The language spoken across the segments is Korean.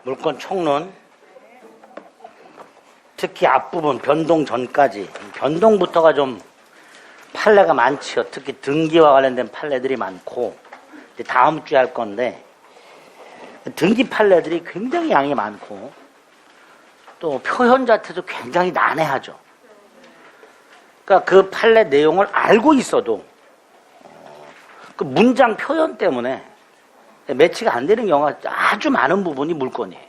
물권 총론, 특히 앞부분 변동 전까지, 변동부터가 좀 판례가 많지요. 특히 등기와 관련된 판례들이 많고, 이제 다음 주에 할 건데, 등기 판례들이 굉장히 양이 많고, 또 표현 자체도 굉장히 난해하죠. 그러니까 그 판례 내용을 알고 있어도 그 문장 표현 때문에 매치가 안 되는 경우가 아주 많은 부분이 물권이에요.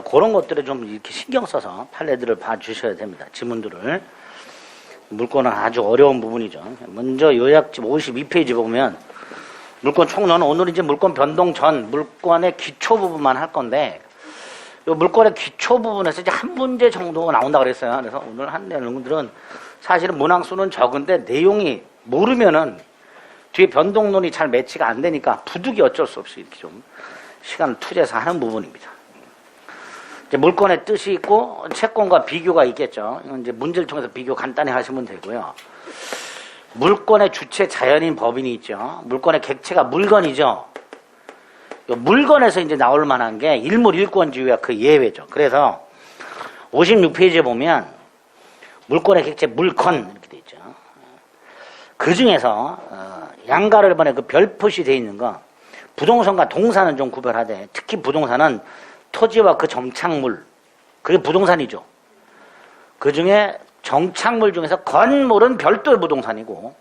그런 것들을 좀 이렇게 신경 써서 판례들을 봐주셔야 됩니다. 지문들을. 물권은 아주 어려운 부분이죠. 먼저 요약집 52페이지 보면 물권 총론, 오늘 이제 물권 변동 전 물권의 기초 부분만 할 건데, 이 물권의 기초 부분에서 이제 한 문제 정도 나온다 그랬어요. 그래서 오늘 한 내용들은 사실은 문항수는 적은데 내용이 모르면은 뒤에 변동론이 잘 매치가 안 되니까 부득이 어쩔 수 없이 이렇게 좀 시간을 투자해서 하는 부분입니다. 이제 물권의 뜻이 있고 채권과 비교가 있겠죠. 이건 이제 문제를 통해서 비교 간단히 하시면 되고요. 물권의 주체 자연인 법인이 있죠. 물권의 객체가 물건이죠. 물건에서 이제 나올 만한 게 일물일권주의가 그 예외죠. 그래서 56페이지에 보면 물권의 객체 물건 이렇게 돼 있죠. 그 중에서 양가를 번에 그 별표시 돼 있는 거, 부동산과 동산은 좀 구별하되, 특히 부동산은 토지와 그 정착물, 그게 부동산이죠. 그 중에 정착물 중에서 건물은 별도의 부동산이고,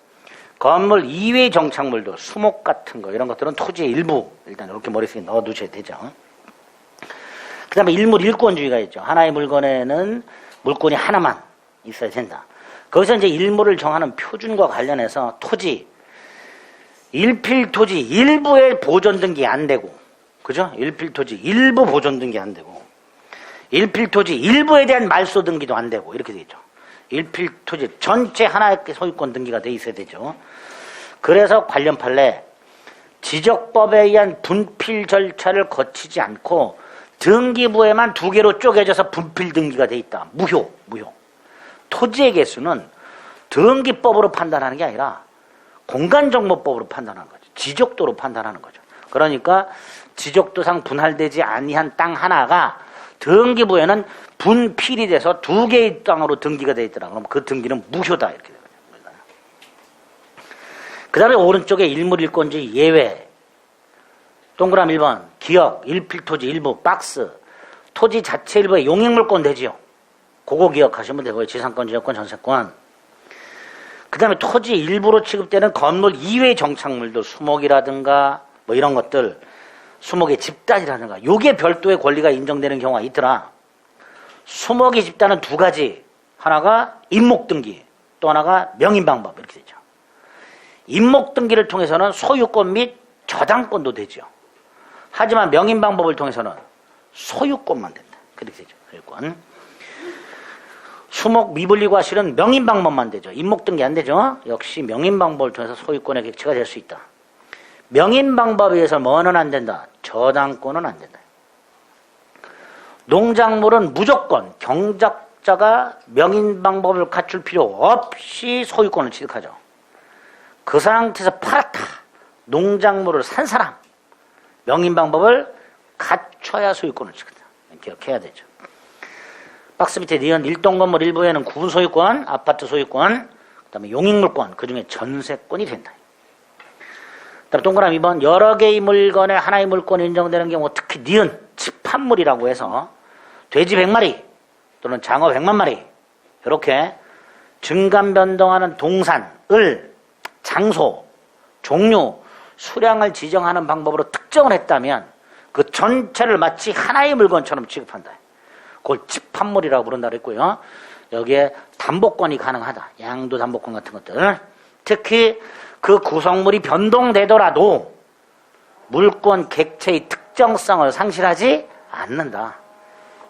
건물 이외의 정착물도 수목 같은 거 이런 것들은 토지의 일부, 일단 이렇게 머릿속에 넣어두셔야 되죠. 그 다음에 일물일권주의가 있죠. 하나의 물건에는 물권이 하나만 있어야 된다. 거기서 이제 일물을 정하는 표준과 관련해서 토지, 일필토지 일부의 보존 등기 안 되고, 그죠? 일필토지 일부 보존 등기 안 되고, 일필토지 일부에 대한 말소 등기도 안 되고, 이렇게 되죠. 일필토지 전체 하나의 소유권 등기가 돼 있어야 되죠. 그래서 관련 판례, 지적법에 의한 분필 절차를 거치지 않고 등기부에만 두 개로 쪼개져서 분필 등기가 돼 있다. 무효. 토지의 개수는 등기법으로 판단하는 게 아니라 공간정보법으로 판단하는 거죠. 지적도로 판단하는 거죠. 그러니까 지적도상 분할되지 아니한 땅 하나가 등기부에는 분필이 돼서 두 개의 땅으로 등기가 되어 있더라. 그럼 그 등기는 무효다. 이렇게 되거든요. 그 다음에 오른쪽에 일물일권주의 예외. 동그라미 1번. 기역, 일필토지 일부, 박스. 토지 자체 일부에 용익물권 되지요. 그거 기억하시면 되고요. 지상권, 지역권, 전세권. 그 다음에 토지 일부로 취급되는 건물 이외의 정착물도 수목이라든가 뭐 이런 것들, 수목의 집단이라든가 요게 별도의 권리가 인정되는 경우가 있더라. 수목의 집단은 두 가지. 하나가 임목등기, 또 하나가 명인방법 이렇게 되죠. 임목등기를 통해서는 소유권 및 저당권도 되죠. 하지만 명인방법을 통해서는 소유권만 된다. 그렇게 되죠. 소유권. 수목 미분리과실은 명인방법만 되죠. 임목등기 안 되죠. 역시 명인방법을 통해서 소유권의 객체가 될 수 있다. 명인방법에 의해서 뭐는 안 된다? 저당권은 안 된다. 농작물은 무조건 경작자가 명인방법을 갖출 필요 없이 소유권을 취득하죠. 그 상태에서 팔았다. 농작물을 산 사람, 명인방법을 갖춰야 소유권을 취득한다. 기억해야 되죠. 박스 밑에 니은 일동건물 일부에는 구분 소유권, 아파트 소유권, 그 다음에 용익물권, 그 중에 전세권이 된다. 그 다음에 동그라미 2번, 여러 개의 물건에 하나의 물권이 인정되는 경우, 특히 니은 집합물이라고 해서 돼지 100마리 또는 장어 100만 마리, 이렇게 증감 변동하는 동산을 장소, 종류, 수량을 지정하는 방법으로 특정을 했다면 그 전체를 마치 하나의 물건처럼 취급한다. 그걸 집합물이라고 부른다고 했고요. 여기에 담보권이 가능하다. 양도 담보권 같은 것들. 특히 그 구성물이 변동되더라도 물권 객체의 특정성을 상실하지 않는다.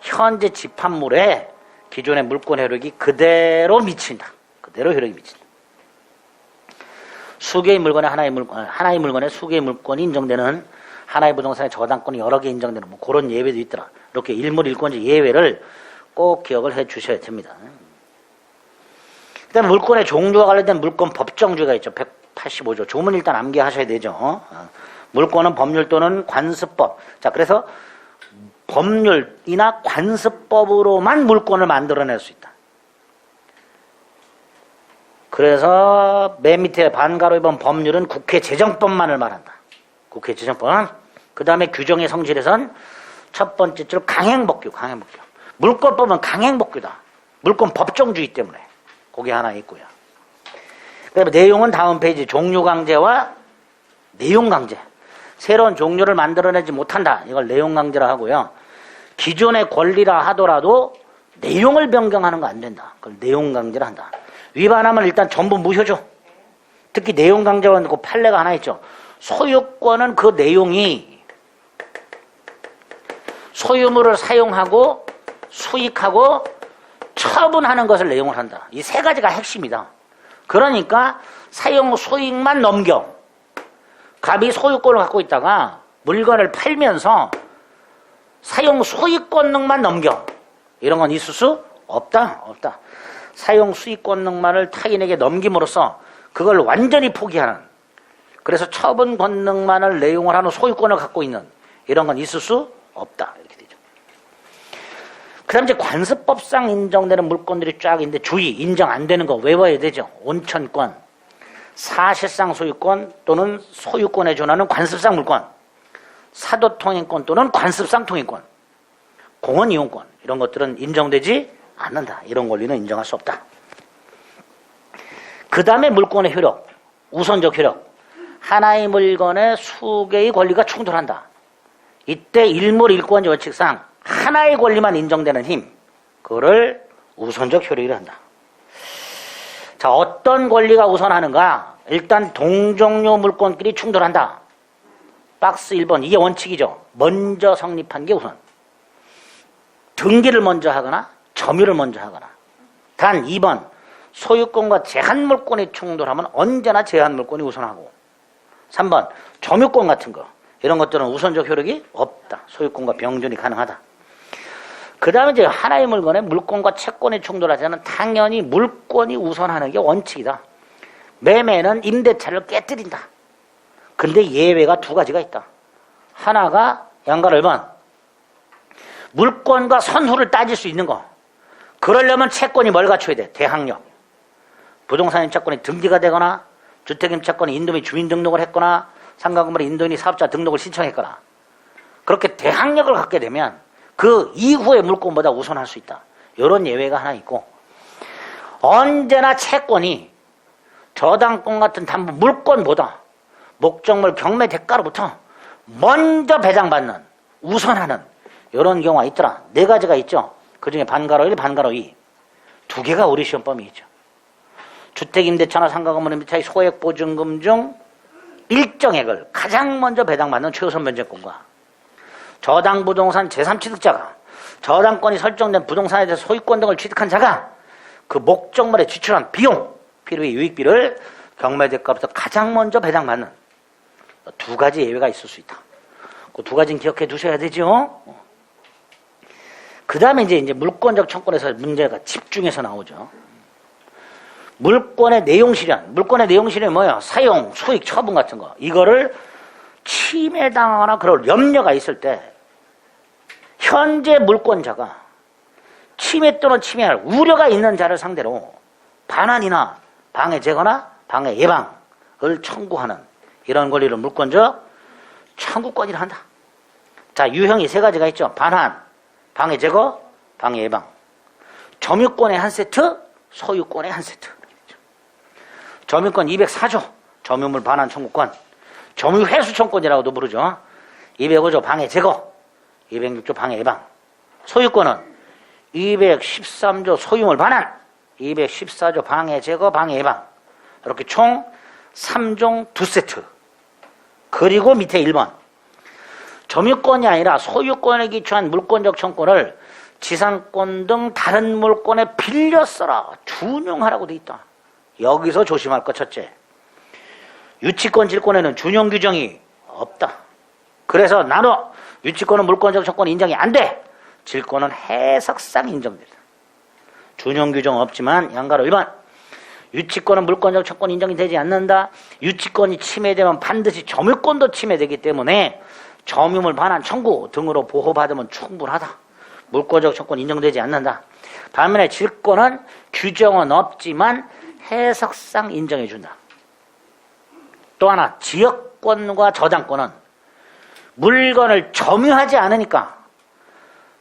현재 집합물에 기존의 물권 효력이 그대로 미친다. 그대로 효력이 미친다. 수개의 물건에 하나의 물건에 수개의 물권이 인정되는 하나의 부동산의 저당권이 여러 개 인정되는 뭐 그런 예외도 있더라. 이렇게 일물일권지 예외를 꼭 기억을 해 주셔야 됩니다. 그 다음에 물권의 종류와 관련된 물권 법정주의가 있죠. 185조. 조문 일단 암기하셔야 되죠. 물권은 법률 또는 관습법. 자, 그래서 법률이나 관습법으로만 물권을 만들어낼 수 있다. 그래서 맨 밑에 반가로 2번 법률은 국회 재정법만을 말한다. 국회 재정법은 그 다음에 규정의 성질에선 첫 번째 줄 강행법규. 물권법은 강행법규다. 물권 법정주의 때문에 그게 하나 있고요. 그다음에 내용은 다음 페이지 종류강제와 내용강제. 새로운 종류를 만들어내지 못한다. 이걸 내용강제라 하고요. 기존의 권리라 하더라도 내용을 변경하는 거 안 된다. 그걸 내용강제라 한다. 위반하면 일단 전부 무효죠. 특히 내용강제와 그 판례가 하나 있죠. 소유권은 그 내용이 소유물을 사용하고 수익하고 처분하는 것을 내용을 한다. 이 세 가지가 핵심이다. 그러니까 사용 수익만 넘겨. 갑이 소유권을 갖고 있다가 물건을 팔면서 사용 수익권능만 넘겨. 이런 건 있을 수 없다. 사용 수익권능만을 타인에게 넘김으로써 그걸 완전히 포기하는, 그래서 처분 권능만을 내용을 하는 소유권을 갖고 있는 이런 건 있을 수 없다. 이렇게 되죠. 그 다음 이제 관습법상 인정되는 물권들이 쫙 있는데 주의, 인정 안 되는 거 외워야 되죠. 온천권, 사실상 소유권 또는 소유권에 준하는 관습상 물권, 사도통행권 또는 관습상 통행권, 공원이용권 이런 것들은 인정되지 않는다. 이런 권리는 인정할 수 없다. 그 다음에 물권의 효력, 우선적 효력. 하나의 물건에 수개의 권리가 충돌한다. 이때 일물일권 원칙상 하나의 권리만 인정되는 힘, 그거를 우선적 효력이라 한다. 자, 어떤 권리가 우선하는가? 일단 동종류 물권끼리 충돌한다. 박스 1번, 이게 원칙이죠. 먼저 성립한 게 우선. 등기를 먼저 하거나 점유를 먼저 하거나. 단 2번, 소유권과 제한물권이 충돌하면 언제나 제한물권이 우선하고. 3번, 점유권 같은 거. 이런 것들은 우선적 효력이 없다. 소유권과 병존이 가능하다. 그 다음에 이제 하나의 물건에 물권과 채권이 충돌하자는 당연히 물권이 우선하는 게 원칙이다. 매매는 임대차를 깨뜨린다. 근데 예외가 두 가지가 있다. 하나가 양가로 1번, 물권과 선후를 따질 수 있는 거. 그러려면 채권이 뭘 갖춰야 돼? 대항력. 부동산 임차권이 등기가 되거나 주택 임차권이 인도인이 주민등록을 했거나 상가건물의 인도인이 사업자 등록을 신청했거나 그렇게 대항력을 갖게 되면 그 이후의 물권보다 우선할 수 있다. 이런 예외가 하나 있고, 언제나 채권이 저당권 같은 담보 물권보다 목적물 경매 대가로부터 먼저 배당받는, 우선하는 이런 경우가 있더라. 네 가지가 있죠. 그중에 반가로 1, 반가로 2. 두 개가 우리 시험범위 있죠. 주택임대차나 상가건물 임대차의 소액보증금 중 일정액을 가장 먼저 배당받는 최우선 면제권과 저당부동산 제3취득자가 저당권이 설정된 부동산에 대해서 소유권 등을 취득한 자가 그 목적물에 지출한 비용, 필요의 유익비를 경매대가부터 가장 먼저 배당받는 두 가지 예외가 있을 수 있다. 그 두 가지는 기억해 두셔야 되죠. 그 다음에 이제 물권적 청권에서 문제가 집중해서 나오죠. 물권의 내용 실현. 물권의 내용 실현이 뭐야? 사용, 수익, 처분 같은 거. 이거를 침해당하거나 그럴 염려가 있을 때 현재 물권자가 침해 또는 침해할 우려가 있는 자를 상대로 반환이나 방해 제거나 방해 예방을 청구하는 이런 권리를 물권적 청구권이라 한다. 자, 유형이 세 가지가 있죠. 반환, 방해 제거, 방해 예방. 점유권의 한 세트, 소유권의 한 세트. 점유권 204조, 점유물 반환 청구권. 점유 회수 청구권이라고도 부르죠. 205조 방해 제거, 206조 방해 예방. 소유권은 213조 소유물 반환, 214조 방해 제거, 방해 예방. 이렇게 총 3종 2세트. 그리고 밑에 1번. 점유권이 아니라 소유권에 기초한 물권적 청구권을 지상권 등 다른 물권에 빌려 써라, 준용하라고 돼 있다. 여기서 조심할 것 첫째. 유치권, 질권에는 준용 규정이 없다. 그래서 나눠. 유치권은 물권적 청권 인정이 안 돼. 질권은 해석상 인정된다. 준용 규정 없지만 양가로 1번. 유치권은 물권적 청권 인정이 되지 않는다. 유치권이 침해되면 반드시 점유권도 침해되기 때문에 점유물 반환 청구 등으로 보호받으면 충분하다. 물권적 청구는 인정되지 않는다. 반면에 질권은 규정은 없지만 해석상 인정해준다. 또 하나 지역권과 저당권은 물건을 점유하지 않으니까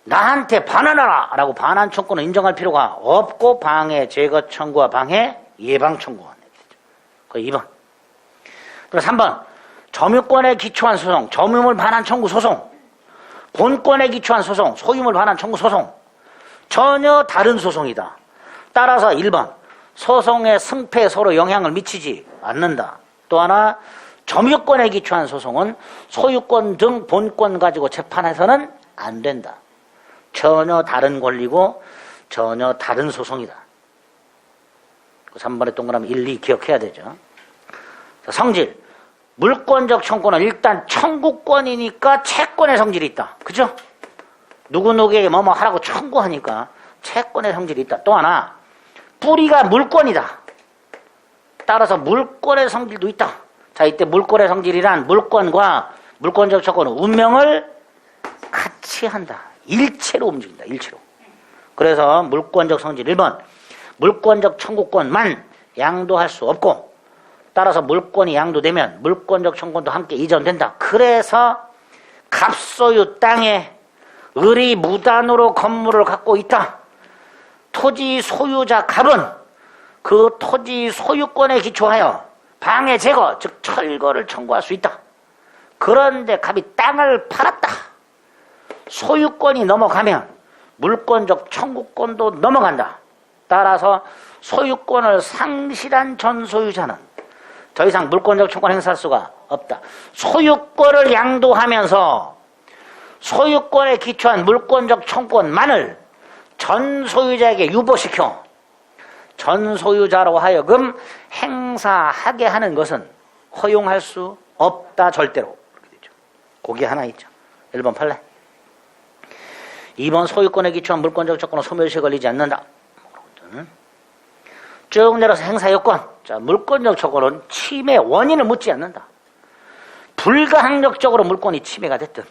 나한테 반환하라 라고 반환 청구는 인정할 필요가 없고 방해 제거 청구와 방해 예방 청구가 그 2번. 그리고 3번 점유권에 기초한 소송, 점유물 반환 청구 소송, 본권에 기초한 소송, 소유물 반환 청구 소송 전혀 다른 소송이다. 따라서 1번 소송의 승패에 서로 영향을 미치지 않는다. 또 하나 점유권에 기초한 소송은 소유권 등 본권 가지고 재판해서는 안 된다. 전혀 다른 권리고 전혀 다른 소송이다. 3번의 동그라미 1, 2 기억해야 되죠. 성질 물권적 청구는 일단 청구권이니까 채권의 성질이 있다. 그죠? 누구누구에게 뭐뭐 하라고 청구하니까 채권의 성질이 있다. 또 하나 뿌리가 물권이다. 따라서 물권의 성질도 있다. 자, 이때 물권의 성질이란 물권과 물권적 청구는 운명을 같이 한다. 일체로 움직인다. 일체로. 그래서 물권적 성질 1번 물권적 청구권만 양도할 수 없고 따라서 물권이 양도되면 물권적 청구권도 함께 이전된다. 그래서 갑소유 땅에 을이 무단으로 건물을 갖고 있다. 토지 소유자 갑은 그 토지 소유권에 기초하여 방해 제거 즉 철거를 청구할 수 있다. 그런데 갑이 땅을 팔았다. 소유권이 넘어가면 물권적 청구권도 넘어간다. 따라서 소유권을 상실한 전 소유자는 더 이상 물권적 청구권 행사할 수가 없다. 소유권을 양도하면서 소유권에 기초한 물권적 청구권만을 전 소유자에게 유보시켜 전 소유자로 하여금 행사하게 하는 것은 허용할 수 없다. 절대로. 그렇게 되죠. 그게 하나 있죠. 1번 판례. 2번 소유권에 기초한 물권적 청구는 소멸시에 걸리지 않는다. 쭉 내려서 행사요건. 자, 물권적 청구는 침해 원인을 묻지 않는다. 불가항력적으로 물권이 침해가 됐든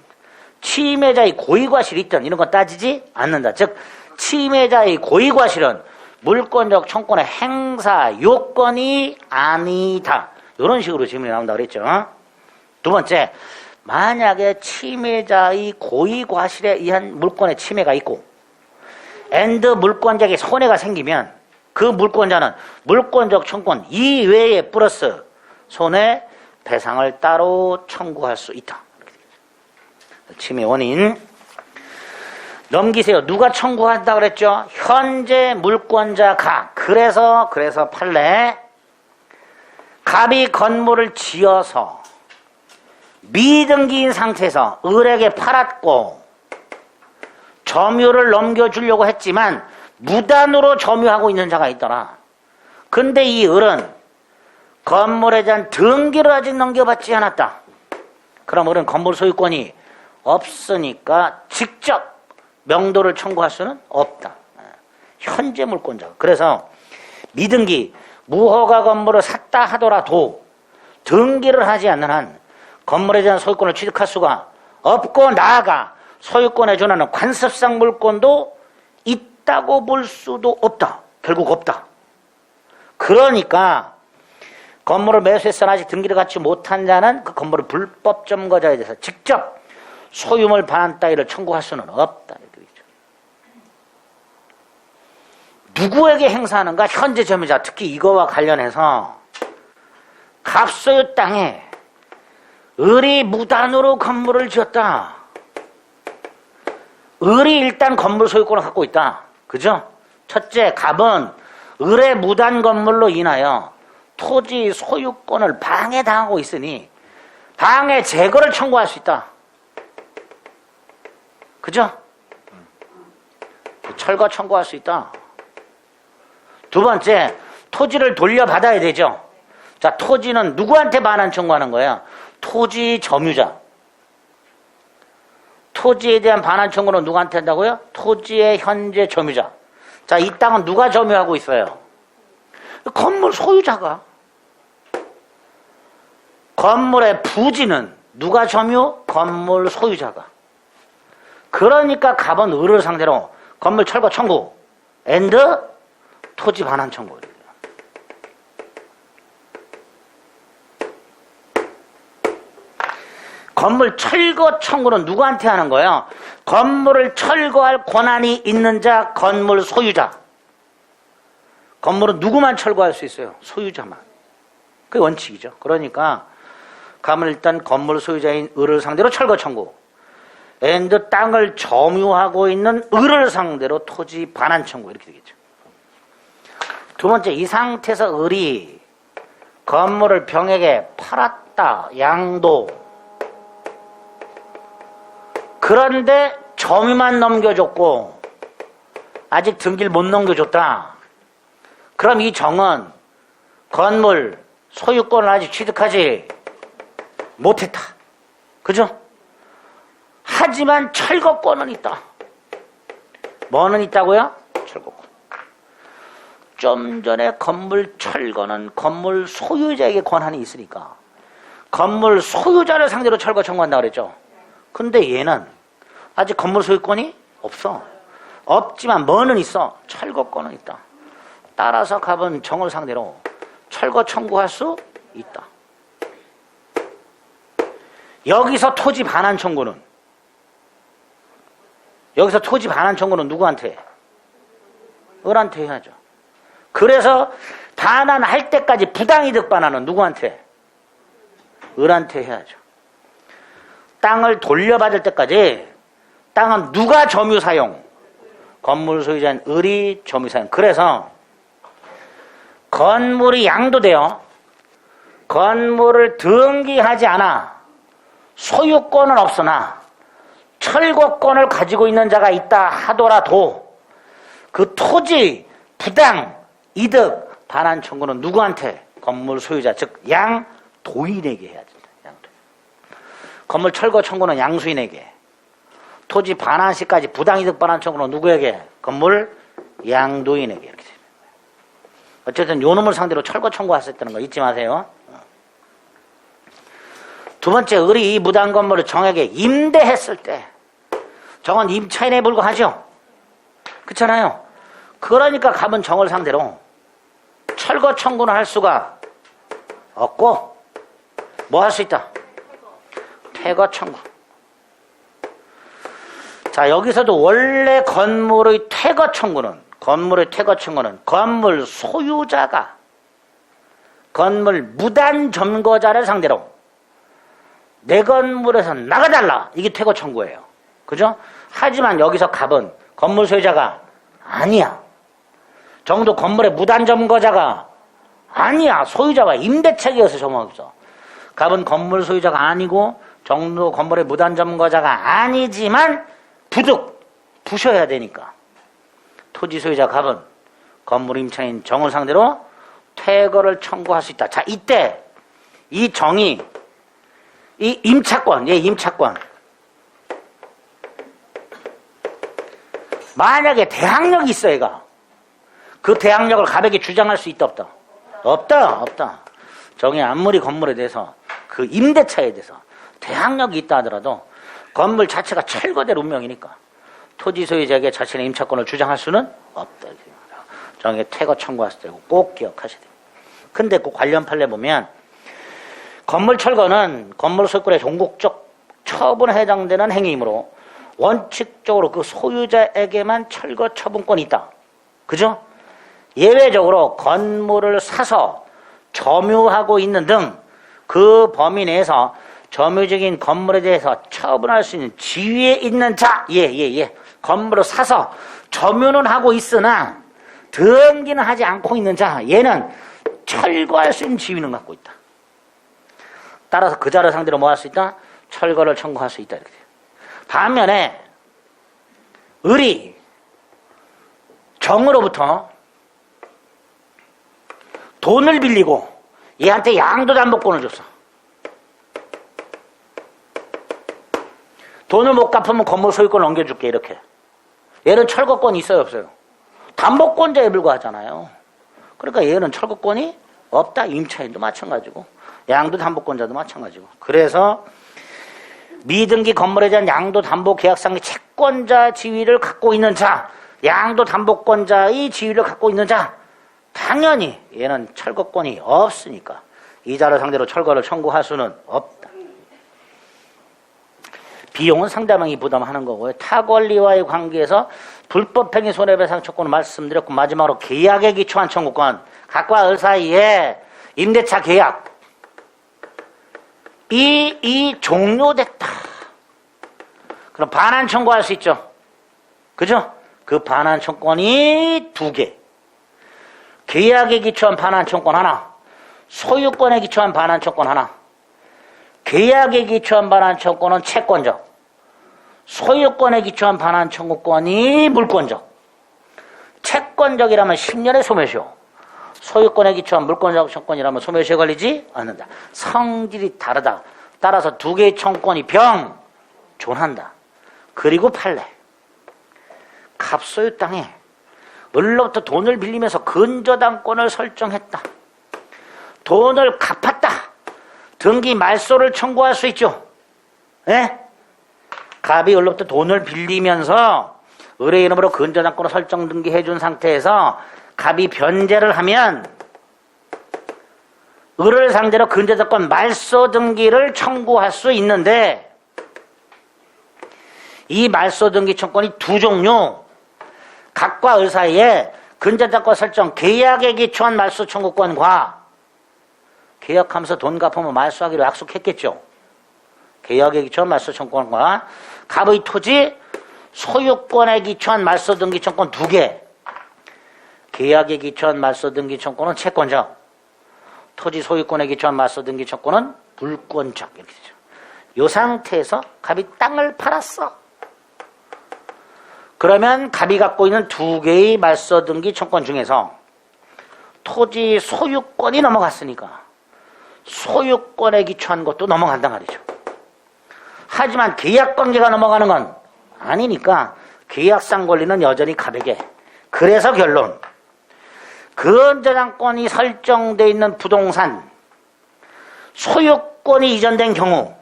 침해자의 고의과실이 있든 이런 건 따지지 않는다. 즉 침해자의 고의과실은 물권적 청구권의 행사 요건이 아니다. 이런 식으로 질문이 나온다고 그랬죠. 두 번째, 만약에 침해자의 고의과실에 의한 물권의 침해가 있고 엔드 물권자에게 손해가 생기면 그 물권자는 물권적 청구권 이외에 플러스 손해배상을 따로 청구할 수 있다. 침해 원인 넘기세요. 누가 청구한다 그랬죠? 현재 물권자 갑. 그래서 판례 갑이 건물을 지어서 미등기인 상태에서 을에게 팔았고 점유를 넘겨주려고 했지만 무단으로 점유하고 있는 자가 있더라. 근데 이 을은 건물에 대한 등기를 아직 넘겨받지 않았다. 그럼 을은 건물 소유권이 없으니까 직접 명도를 청구할 수는 없다. 현재 물권자. 그래서 미등기 무허가 건물을 샀다 하더라도 등기를 하지 않는 한 건물에 대한 소유권을 취득할 수가 없고 나아가 소유권에 준하는 관습상 물권도 있다고 볼 수도 없다. 결국 없다. 그러니까 건물을 매수했으나 아직 등기를 갖지 못한 자는 그 건물을 불법 점거자에 대해서 직접 소유물 반환 따위를 청구할 수는 없다. 누구에게 행사하는가? 현재 점유자. 특히 이거와 관련해서 갑소유 땅에 을이 무단으로 건물을 지었다. 을이 일단 건물 소유권을 갖고 있다. 그죠? 첫째, 갑은 을의 무단 건물로 인하여 토지 소유권을 방해당하고 있으니 방해 제거를 청구할 수 있다. 그죠? 철거 청구할 수 있다. 두 번째, 토지를 돌려받아야 되죠. 자, 토지는 누구한테 반환 청구하는 거야? 토지 점유자. 토지에 대한 반환 청구는 누구한테 한다고요? 토지의 현재 점유자. 자, 이 땅은 누가 점유하고 있어요? 건물 소유자가. 건물의 부지는 누가 점유? 건물 소유자가. 그러니까 갑은 을을 상대로 건물 철거 청구 앤드 토지 반환 청구. 건물 철거 청구는 누구한테 하는 거예요? 건물을 철거할 권한이 있는 자, 건물 소유자. 건물은 누구만 철거할 수 있어요? 소유자만. 그게 원칙이죠. 그러니까 갑은 일단 건물 소유자인 을을 상대로 철거 청구 앤드 땅을 점유하고 있는 을을 상대로 토지 반환 청구 이렇게 되겠죠. 두 번째, 이 상태에서 을이 건물을 병에게 팔았다. 양도. 그런데 점유만 넘겨줬고 아직 등기를 못 넘겨줬다. 그럼 이 정은 건물 소유권을 아직 취득하지 못했다. 그죠? 하지만 철거권은 있다. 뭐는 있다고요? 철거권. 좀 전에 건물 철거는 건물 소유자에게 권한이 있으니까 건물 소유자를 상대로 철거 청구한다고 그랬죠. 근데 얘는 아직 건물 소유권이 없어. 없지만 뭐는 있어? 철거권은 있다. 따라서 갑은 정을 상대로 철거 청구할 수 있다. 여기서 토지 반환 청구는 누구한테? 을한테 해야죠. 그래서 반환할 때까지 부당이득 반환은 누구한테? 을한테 해야죠. 땅을 돌려받을 때까지 땅은 누가 점유 사용? 건물 소유자인 을이 점유 사용. 그래서 건물이 양도되어 건물을 등기하지 않아 소유권은 없으나 철거권을 가지고 있는 자가 있다 하더라도 그 토지 부당 이득 반환 청구는 누구한테? 건물 소유자 즉 양도인에게 해야 된다. 건물 철거 청구는 양수인에게, 토지 반환 시까지 부당이득 반환 청구는 누구에게? 건물 양도인에게. 이렇게 됩니다. 어쨌든 요 놈을 상대로 철거 청구하셨다는 거 잊지 마세요. 두 번째, 을이 이 무단 건물을 정에게 임대했을 때 정은 임차인에 불과하죠. 그렇잖아요. 그러니까 갑은 정을 상대로 철거 청구는 할 수가 없고 뭐 할 수 있다? 퇴거 청구. 자, 여기서도 원래 건물의 퇴거 청구는 건물 소유자가 건물 무단 점거자를 상대로 내 건물에서 나가달라. 이게 퇴거 청구예요. 그죠? 하지만 여기서 갑은 건물 소유자가 아니야. 정도 건물의 무단 점거자가 아니야. 소유자가 임대차기여서 점없어. 갑은 건물 소유자가 아니고 정도 건물의 무단 점거자가 아니지만 부셔야 되니까 토지 소유자 갑은 건물 임차인 정을 상대로 퇴거를 청구할 수 있다. 자, 이때 이 정이 이 임차권 만약에 대항력이 있어. 얘가 그 대항력을 갑에게 주장할 수 있다 없다? 없다. 정이 아무리 건물에 대해서 그 임대차에 대해서 대항력이 있다 하더라도 건물 자체가 철거될 운명이니까 토지 소유자에게 자신의 임차권을 주장할 수는 없다. 정에게 퇴거 청구할 수 있고 꼭 기억하셔야 돼요. 근데 그 관련 판례 보면 건물 철거는 건물 소유권의 종국적 처분에 해당되는 행위이므로 원칙적으로 그 소유자에게만 철거 처분권이 있다. 그죠? 예외적으로 건물을 사서 점유하고 있는 등 그 범위 내에서 점유적인 건물에 대해서 처분할 수 있는 지위에 있는 자, 건물을 사서 점유는 하고 있으나 등기는 하지 않고 있는 자, 얘는 철거할 수 있는 지위는 갖고 있다. 따라서 그 자를 상대로 뭐 할 수 있다? 철거를 청구할 수 있다. 이렇게 돼요. 반면에 을이 정으로부터 돈을 빌리고 얘한테 양도담보권을 줬어. 돈을 못 갚으면 건물 소유권 넘겨줄게. 이렇게. 얘는 철거권이 있어요 없어요? 담보권자에 불과하잖아요. 그러니까 얘는 철거권이 없다. 임차인도 마찬가지고 양도 담보권자도 마찬가지고. 그래서 미등기 건물에 대한 양도담보계약상의 채권자 지위를 갖고 있는 자, 양도담보권자의 지위를 갖고 있는 자, 당연히 얘는 철거권이 없으니까 이자를 상대로 철거를 청구할 수는 없다. 비용은 상대방이 부담하는 거고요. 타 권리와의 관계에서 불법행위 손해배상 청구는 말씀드렸고, 마지막으로 계약에 기초한 청구권, 각과 을 사이에 임대차 계약 이 종료됐다. 그럼 반환 청구할 수 있죠. 그죠? 그 반환 청구권이 두 개. 계약에 기초한 반환 청구권 하나, 소유권에 기초한 반환 청구권 하나. 계약에 기초한 반환 청구권은 채권적, 소유권에 기초한 반환 청구권이 물권적. 채권적이라면 10년의 소멸시효, 소유권에 기초한 물권적 청구권이라면 소멸시효 걸리지 않는다. 성질이 다르다. 따라서 두 개의 청구권이 병존한다. 그리고 판례. 갑소유 땅에 을로부터 돈을 빌리면서 근저당권을 설정했다. 돈을 갚았다. 등기 말소를 청구할 수 있죠. 예? 갑이 을로부터 돈을 빌리면서 을의 이름으로 근저당권을 설정 등기해 준 상태에서 갑이 변제를 하면 을을 상대로 근저당권 말소 등기를 청구할 수 있는데, 이 말소 등기 청구권이 두 종류, 갑과 을 사이에 근저당권 설정 계약에 기초한 말소 청구권과, 계약하면서 돈 갚으면 말소하기로 약속했겠죠. 계약에 기초한 말소 청구권과 갑의 토지 소유권에 기초한 말소 등기 청구권 두 개. 계약에 기초한 말소 등기 청구권은 채권적, 토지 소유권에 기초한 말소 등기 청구권은 물권적. 이렇게 되죠. 이 상태에서 갑이 땅을 팔았어. 그러면 갑이 갖고 있는 두 개의 말소 등기 청구권 중에서 토지 소유권이 넘어갔으니까 소유권에 기초한 것도 넘어간단 말이죠. 하지만 계약관계가 넘어가는 건 아니니까 계약상 권리는 여전히 갑에게. 그래서 결론, 근저당권이 설정되어 있는 부동산 소유권이 이전된 경우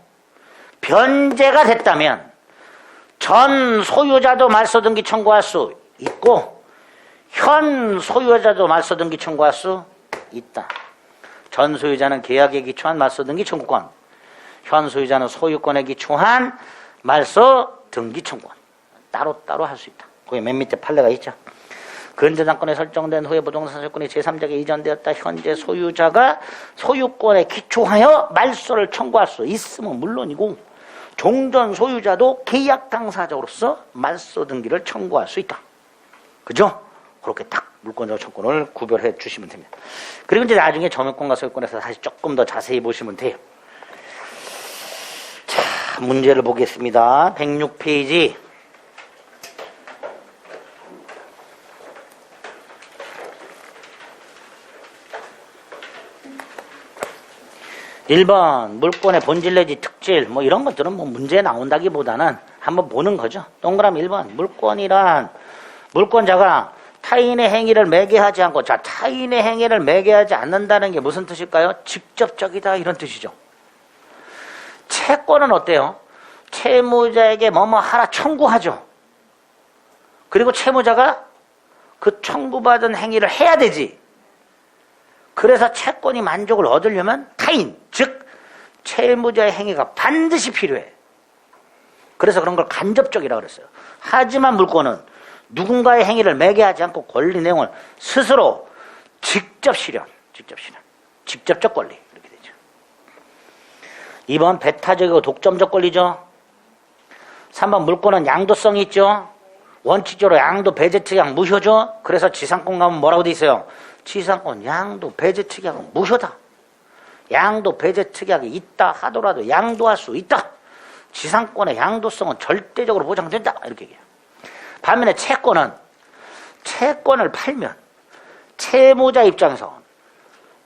변제가 됐다면 전 소유자도 말소 등기 청구할 수 있고 현 소유자도 말소 등기 청구할 수 있다. 전 소유자는 계약에 기초한 말소 등기 청구권, 현 소유자는 소유권에 기초한 말소 등기 청구권. 따로따로 할 수 있다. 거기 맨 밑에 판례가 있죠. 근저당권에 설정된 후에 부동산 소유권이 제3자에게 이전되었다. 현재 소유자가 소유권에 기초하여 말소를 청구할 수 있으면 물론이고 종전 소유자도 계약 당사자로서 말소 등기를 청구할 수 있다. 그죠? 그렇게 딱 물권적 청구권을 구별해 주시면 됩니다. 그리고 이제 나중에 점유권과 소유권에서 다시 조금 더 자세히 보시면 돼요. 자, 문제를 보겠습니다. 106페이지. 1번 물권의 본질 내지 특질 뭐 이런 것들은 뭐 문제 나온다기보다는 한번 보는 거죠. 동그라미 1번 물권이란 물권자가 타인의 행위를 매개하지 않고, 자, 타인의 행위를 매개하지 않는다는 게 무슨 뜻일까요? 직접적이다 이런 뜻이죠. 채권은 어때요? 채무자에게 뭐뭐 하라 청구하죠. 그리고 채무자가 그 청구받은 행위를 해야 되지. 그래서 채권이 만족을 얻으려면 타인, 즉 채무자의 행위가 반드시 필요해. 그래서 그런 걸 간접적이라고 그랬어요. 하지만 물권은 누군가의 행위를 매개하지 않고 권리 내용을 스스로 직접 실현, 직접적 권리 이렇게 되죠. 2번 배타적이고 독점적 권리죠. 3번 물권은 양도성이 있죠. 원칙적으로 양도 배제 특약 무효죠. 그래서 지상권 가면 뭐라고 돼 있어요? 지상권 양도 배제 특약은 무효다. 양도 배제 특약이 있다 하더라도 양도할 수 있다. 지상권의 양도성은 절대적으로 보장된다 이렇게 얘기해요. 반면에 채권은 채권을 팔면 채무자 입장에서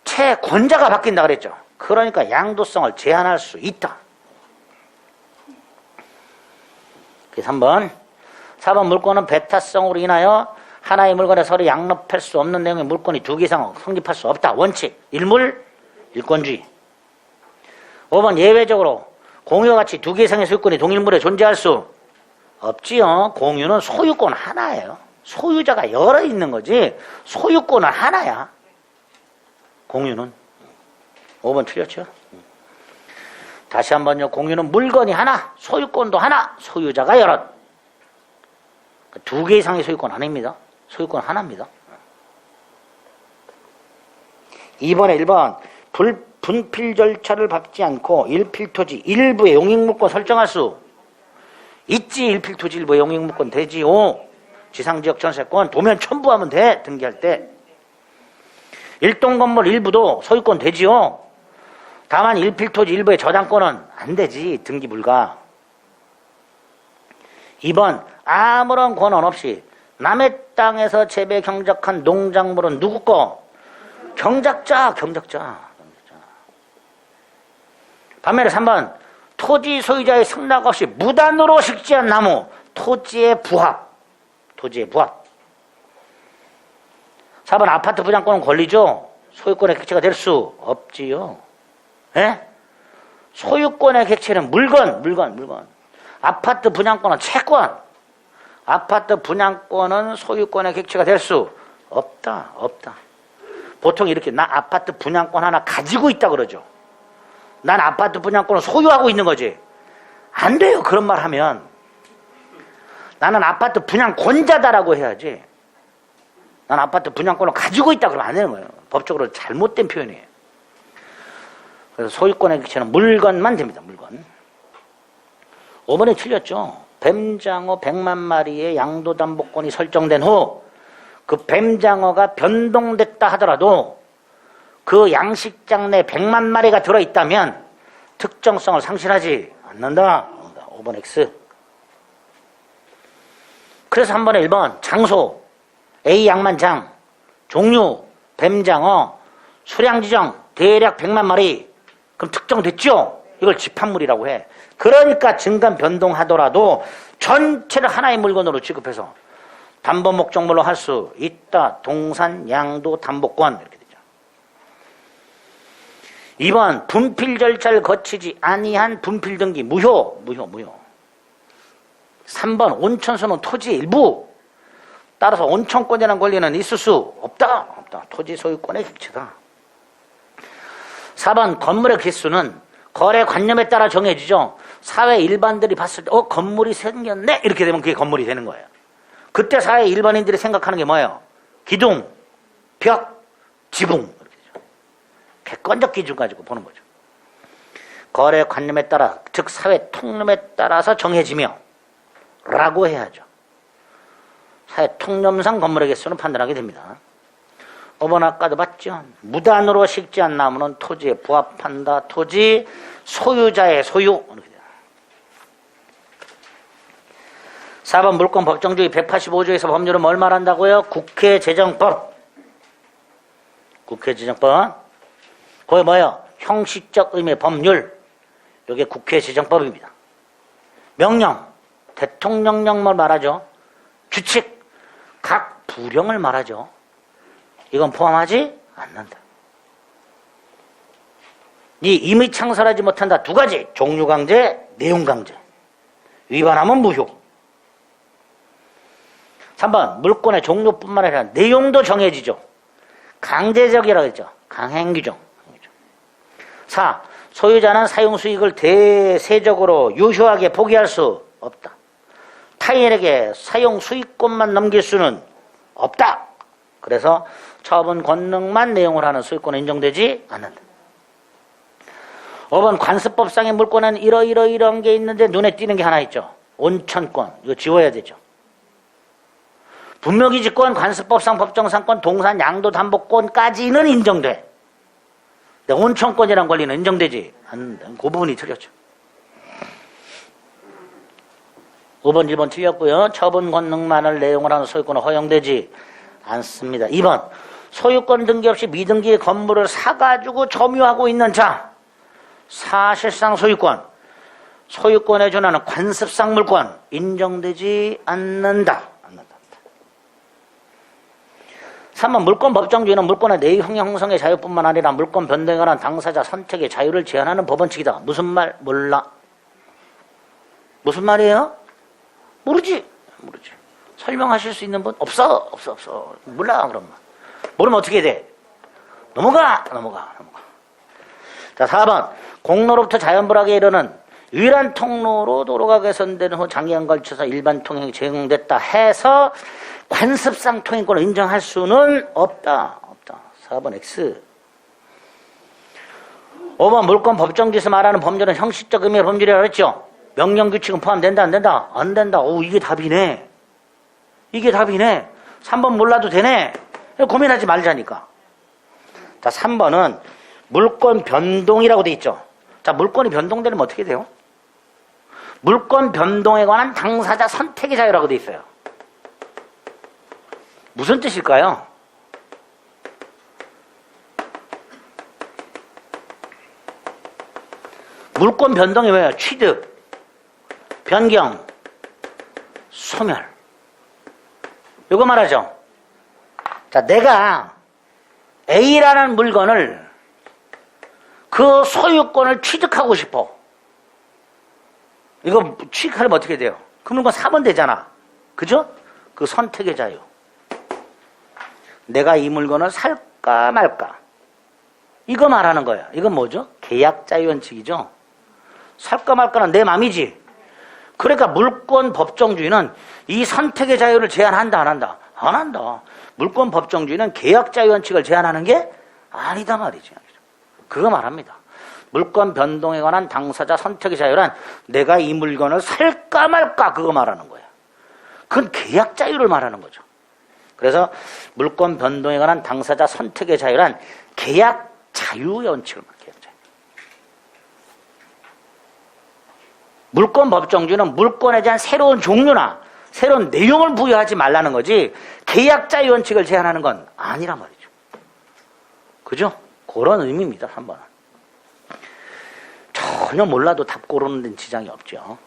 채권자가 바뀐다 그랬죠. 그러니까 양도성을 제한할 수 있다. 3번 4번 물권은 배타성으로 인하여 하나의 물건에 서로 양립할 수 없는 내용의 물권이 두 개 이상 성립할 수 없다. 원칙 일물 일권주의. 5번 예외적으로 공유와 같이 두 개 이상의 소유권이 동일물에 존재할 수 없지요. 공유는 소유권 하나예요. 소유자가 여러 있는 거지 소유권은 하나야. 공유는. 5번 틀렸죠? 다시 한번요. 공유는 물건이 하나, 소유권도 하나, 소유자가 여러. 두 개 이상의 소유권 아닙니다. 소유권 하나입니다. 2번에 1번 분필 절차를 밟지 않고 일필토지 일부의 용익물권 설정할 수 있지. 일필토지 일부의 용익물권 되지요. 지상지역 전세권 도면 첨부하면 돼. 등기할 때. 일동건물 일부도 소유권 되지요. 다만 일필토지 일부의 저당권은 안 되지. 등기 불가. 2번 아무런 권한 없이 남의 땅에서 재배 경작한 농작물은 누구 거? 경작자. 반면에 3번 토지 소유자의 승낙 없이 무단으로 식지한 나무 토지의 부합. 4번 아파트 분양권은 권리죠. 소유권의 객체가 될 수 없지요. 예? 소유권의 객체는 물건. 아파트 분양권은 채권. 아파트 분양권은 소유권의 객체가 될 수 없다. 보통 이렇게 나 아파트 분양권 하나 가지고 있다 그러죠. 난 아파트 분양권을 소유하고 있는 거지. 안 돼요. 그런 말 하면. 나는 아파트 분양권자다라고 해야지. 난 아파트 분양권을 가지고 있다 그러면 안 되는 거예요. 법적으로 잘못된 표현이에요. 그래서 소유권의 객체는 물건만 됩니다. 물건. 5번에 틀렸죠. 뱀장어 100만 마리의 양도담보권이 설정된 후 그 뱀장어가 변동됐다 하더라도 그 양식장 내 100만 마리가 들어있다면 특정성을 상실하지 않는다. 5번 X. 그래서 한 번에 1번 장소 A 양만장 종류 뱀장어 수량 지정 대략 100만 마리 그럼 특정됐죠? 이걸 집합물이라고 해. 그러니까 증감 변동하더라도 전체를 하나의 물건으로 취급해서 담보 목적물로 할 수 있다. 동산 양도 담보권 이렇게 되죠. 2번 분필 절차를 거치지 아니한 분필 등기 무효. 3번 온천수는 토지의 일부. 따라서 온천권이라는 권리는 있을 수 없다. 토지 소유권의 객체다. 4번 건물의 개수는 거래 관념에 따라 정해지죠. 사회 일반들이 봤을 때 건물이 생겼네 이렇게 되면 그게 건물이 되는 거예요. 그때 사회 일반인들이 생각하는 게 뭐예요? 기둥, 벽, 지붕 이렇게 되죠. 객관적 기준 가지고 보는 거죠. 거래 관념에 따라 즉 사회 통념에 따라서 정해지며 라고 해야죠. 사회 통념상 건물의 개수는 판단하게 됩니다. 5번 아까도 봤죠? 무단으로 식지한 나무는 토지에 부합한다. 토지 소유자의 소유. 4번 물권 법정주의 185조에서 법률은 뭘 말한다고요? 국회재정법. 그게 뭐예요? 형식적 의미의 법률. 이게 국회재정법입니다. 명령, 대통령령을 말하죠. 규칙, 각 부령을 말하죠. 이건 포함하지 않는다. 임의 창설하지 못한다. 두 가지. 종류강제, 내용강제. 위반하면 무효. 3번 물권의 종류뿐만 아니라 내용도 정해지죠. 강제적이라고 했죠. 강행규정. 4. 소유자는 사용수익을 대세적으로 유효하게 포기할 수 없다. 타인에게 사용수익권만 넘길 수는 없다. 그래서 처분 권능만 내용을 하는 소유권은 인정되지 않는다. 5번 관습법상의 물권은 이러이러이러한 게 있는데 눈에 띄는 게 하나 있죠. 온천권. 이거 지워야 되죠. 분묘기지권, 관습법상 법정상권, 동산 양도담보권까지는 인정돼. 근데 온천권이라는 권리는 인정되지 않는다. 그 부분이 틀렸죠. 5번, 1번 틀렸고요. 처분 권능만을 내용을 하는 소유권은 허용되지 않습니다. 2번 소유권 등기 없이 미등기의 건물을 사가지고 점유하고 있는 자. 사실상 소유권에 준하는 관습상 물권 인정되지 않는다. 3번 물권 법정주의는 물권의 내용 형성의 자유뿐만 아니라 물권 변동에 관한 당사자 선택의 자유를 제한하는 법원칙이다. 무슨 말? 몰라. 무슨 말이에요? 모르지. 설명하실 수 있는 분? 없어. 몰라, 그러면. 모르면 어떻게 돼? 넘어가. 자, 4번. 공로로부터 자연불하게 이르는 유일한 통로로 도로가 개선되는 후 장기간 걸쳐서 일반 통행이 제공됐다 해서 관습상 통행권을 인정할 수는 없다. 4번 X. 5번 물권 법정지에서 말하는 범죄는 형식적 의미의 범죄라고 했죠. 명령규칙은 포함된다 안 된다? 안 된다. 오, 이게 답이네. 3번 몰라도 되네. 고민하지 말자니까. 자, 3번은 물권 변동이라고 돼 있죠. 자, 물권이 변동되면 어떻게 돼요? 물권 변동에 관한 당사자 선택의 자유라고 돼 있어요. 무슨 뜻일까요? 물권 변동이 뭐예요? 취득, 변경, 소멸. 이거 말하죠. 자, 내가 A라는 물건을 그 소유권을 취득하고 싶어. 이거 취득하려면 어떻게 돼요? 그 물건 사면 되잖아. 그죠? 그 선택의 자유. 내가 이 물건을 살까 말까. 이거 말하는 거야. 이건 뭐죠? 계약 자유 원칙이죠. 살까 말까는 내 맘이지. 그러니까 물권 법정주의는 이 선택의 자유를 제한한다, 안 한다? 안 한다. 물권 법정주의는 계약 자유 원칙을 제한하는 게 아니다 말이지. 그거 말합니다. 물권 변동에 관한 당사자 선택의 자유란 내가 이 물건을 살까 말까 그거 말하는 거야. 그건 계약 자유를 말하는 거죠. 그래서 물권 변동에 관한 당사자 선택의 자유란 계약 자유의 원칙을 말해요. 물권 법정주의는 물권에 대한 새로운 종류나 새로운 내용을 부여하지 말라는 거지 계약 자유 원칙을 제한하는 건 아니란 말이죠. 그죠? 그런 의미입니다. 3번은. 전혀 몰라도 답 고르는 데는 지장이 없죠.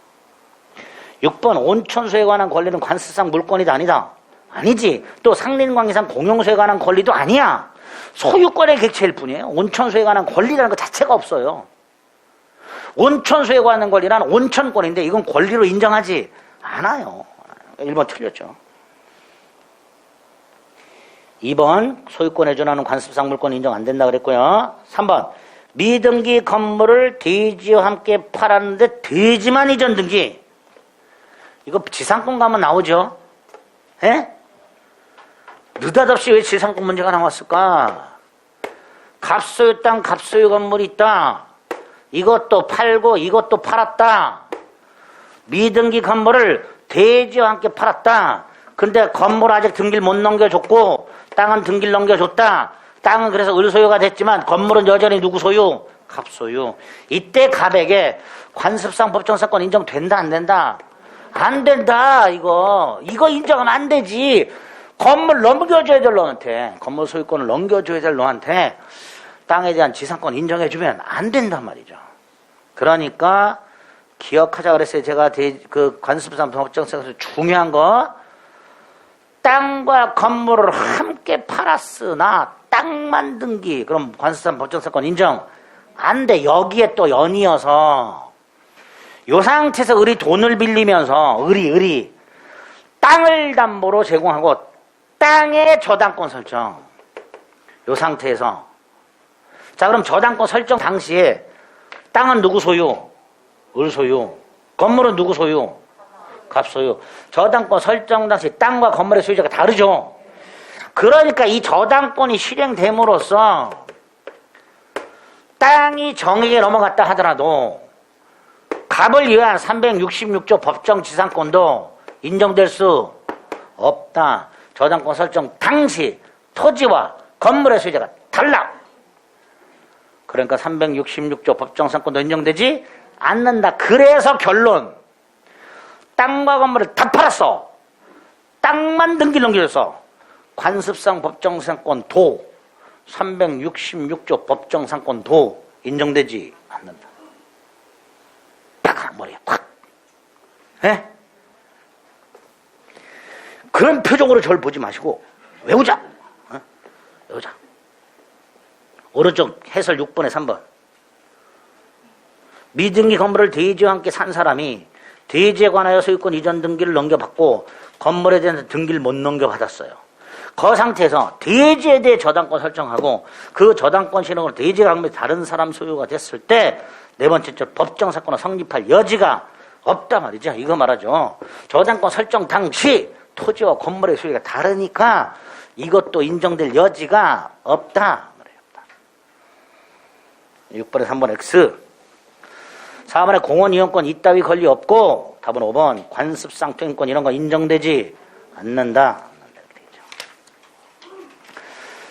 6번 온천수에 관한 권리는 관습상 물권이다 아니다? 아니지. 또 상린관계상 공용수에 관한 권리도 아니야. 소유권의 객체일 뿐이에요. 온천수에 관한 권리라는 것 자체가 없어요. 온천수에 관한 권리란 온천권인데 이건 권리로 인정하지 않아요. 1번 틀렸죠. 2번 소유권에 준하는 관습상 물권 인정 안 된다 그랬고요. 3번 미등기 건물을 대지와 함께 팔았는데 대지만 이전 등기. 이거 지상권 가면 나오죠. 에? 느닷없이 왜 지상권 문제가 나왔을까? 갑소유 땅 갑소유 건물이 있다. 이것도 팔고 이것도 팔았다. 미등기 건물을 대지와 함께 팔았다. 근데 건물 아직 등기를 못 넘겨줬고 땅은 등기를 넘겨줬다. 땅은 그래서 을소유가 됐지만 건물은 여전히 누구 소유? 갑소유. 이때 갑에게 관습상 법정사건 인정된다 안 된다? 안 된다. 이거 인정하면 안 되지. 건물 넘겨줘야 될 너한테, 건물 소유권을 넘겨줘야 될 너한테 땅에 대한 지상권 인정해주면 안 된단 말이죠. 그러니까 기억하자 그랬어요. 제가 그 관습상 법정사건에서 중요한 거, 땅과 건물을 함께 팔았으나 땅만 등기, 그럼 관습상 법정사건 인정 안 돼. 여기에 또 연이어서 요 상태에서 을이 돈을 빌리면서 을이 땅을 담보로 제공하고 땅의 저당권 설정. 요 상태에서 자, 그럼 저당권 설정 당시에 땅은 누구 소유? 을 소유. 건물은 누구 소유? 갑 소유. 저당권 설정 당시 땅과 건물의 소유자가 다르죠. 그러니까 이 저당권이 실행됨으로써 땅이 정액에 넘어갔다 하더라도 갑을 위한 366조 법정지상권도 인정될 수 없다. 저당권 설정 당시 토지와 건물의 소유자가 달라. 그러니까 366조 법정지상권도 인정되지 않는다. 그래서 결론, 땅과 건물을 다 팔았어. 땅만 등기 넘겨줬어. 관습상 법정지상권 도 366조 법정지상권 도 인정되지 않는다. 딱 머리에 탁. 예? 그런 표정으로 저를 보지 마시고 외우자. 외우자. 오른쪽 해설 6번에 3번. 미등기 건물을 대지와 함께 산 사람이 대지에 관하여 소유권 이전 등기를 넘겨받고 건물에 대한 등기를 못 넘겨받았어요. 그 상태에서 대지에 대해 저당권 설정하고 그 저당권 실행으로 대지 강물이 다른 사람 소유가 됐을 때 네 번째죠. 법정 사건을 성립할 여지가 없다 말이죠. 이거 말하죠. 저당권 설정 당시 토지와 건물의 소유가 다르니까 이것도 인정될 여지가 없다. 6번에 3번 X. 4번에 공원 이용권 이따위 권리 없고 답은 5번 관습상 투행권 이런 거 인정되지 않는다.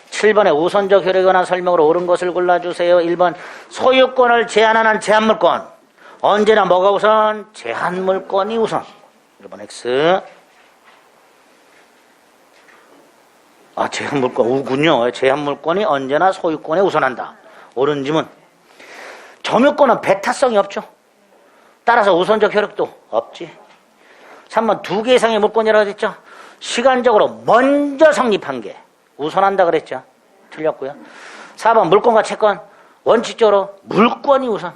7번에 우선적 효력에 관한 설명으로 옳은 것을 골라주세요. 1번 소유권을 제한하는 제한물권. 언제나 뭐가 우선? 제한물권이 우선. 1번 X. 제한물권 우군요. 제한물권이 언제나 소유권에 우선한다. 옳은 지문. 점유권은 배타성이 없죠. 따라서 우선적 효력도 없지. 3번 2개 이상의 물권이라고 했죠. 시간적으로 먼저 성립한 게 우선한다 그랬죠. 틀렸고요. 4번 물권과 채권 원칙적으로 물권이 우선.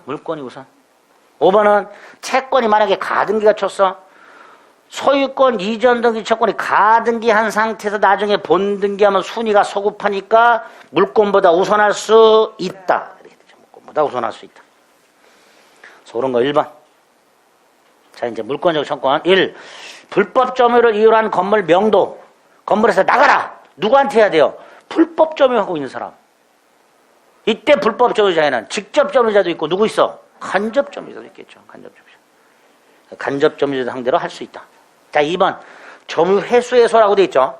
5번은 채권이 만약에 가등기가 쳤어. 소유권 이전 등기 채권이 가등기한 상태에서 나중에 본등기하면 순위가 소급하니까 물권보다 우선할 수 있다. 물권보다 우선할 수 있다. 그런 거 1번. 자, 이제 물권적 청권 1. 불법 점유를 이유로 한 건물 명도. 건물에서 나가라. 누구한테 해야 돼요? 불법 점유하고 있는 사람. 이때 불법 점유자에는 직접 점유자도 있고 누구 있어? 간접 점유자도 있겠죠. 간접 점유자 상대로 할 수 있다. 자, 2번. 점유 회수해소라고 돼 있죠.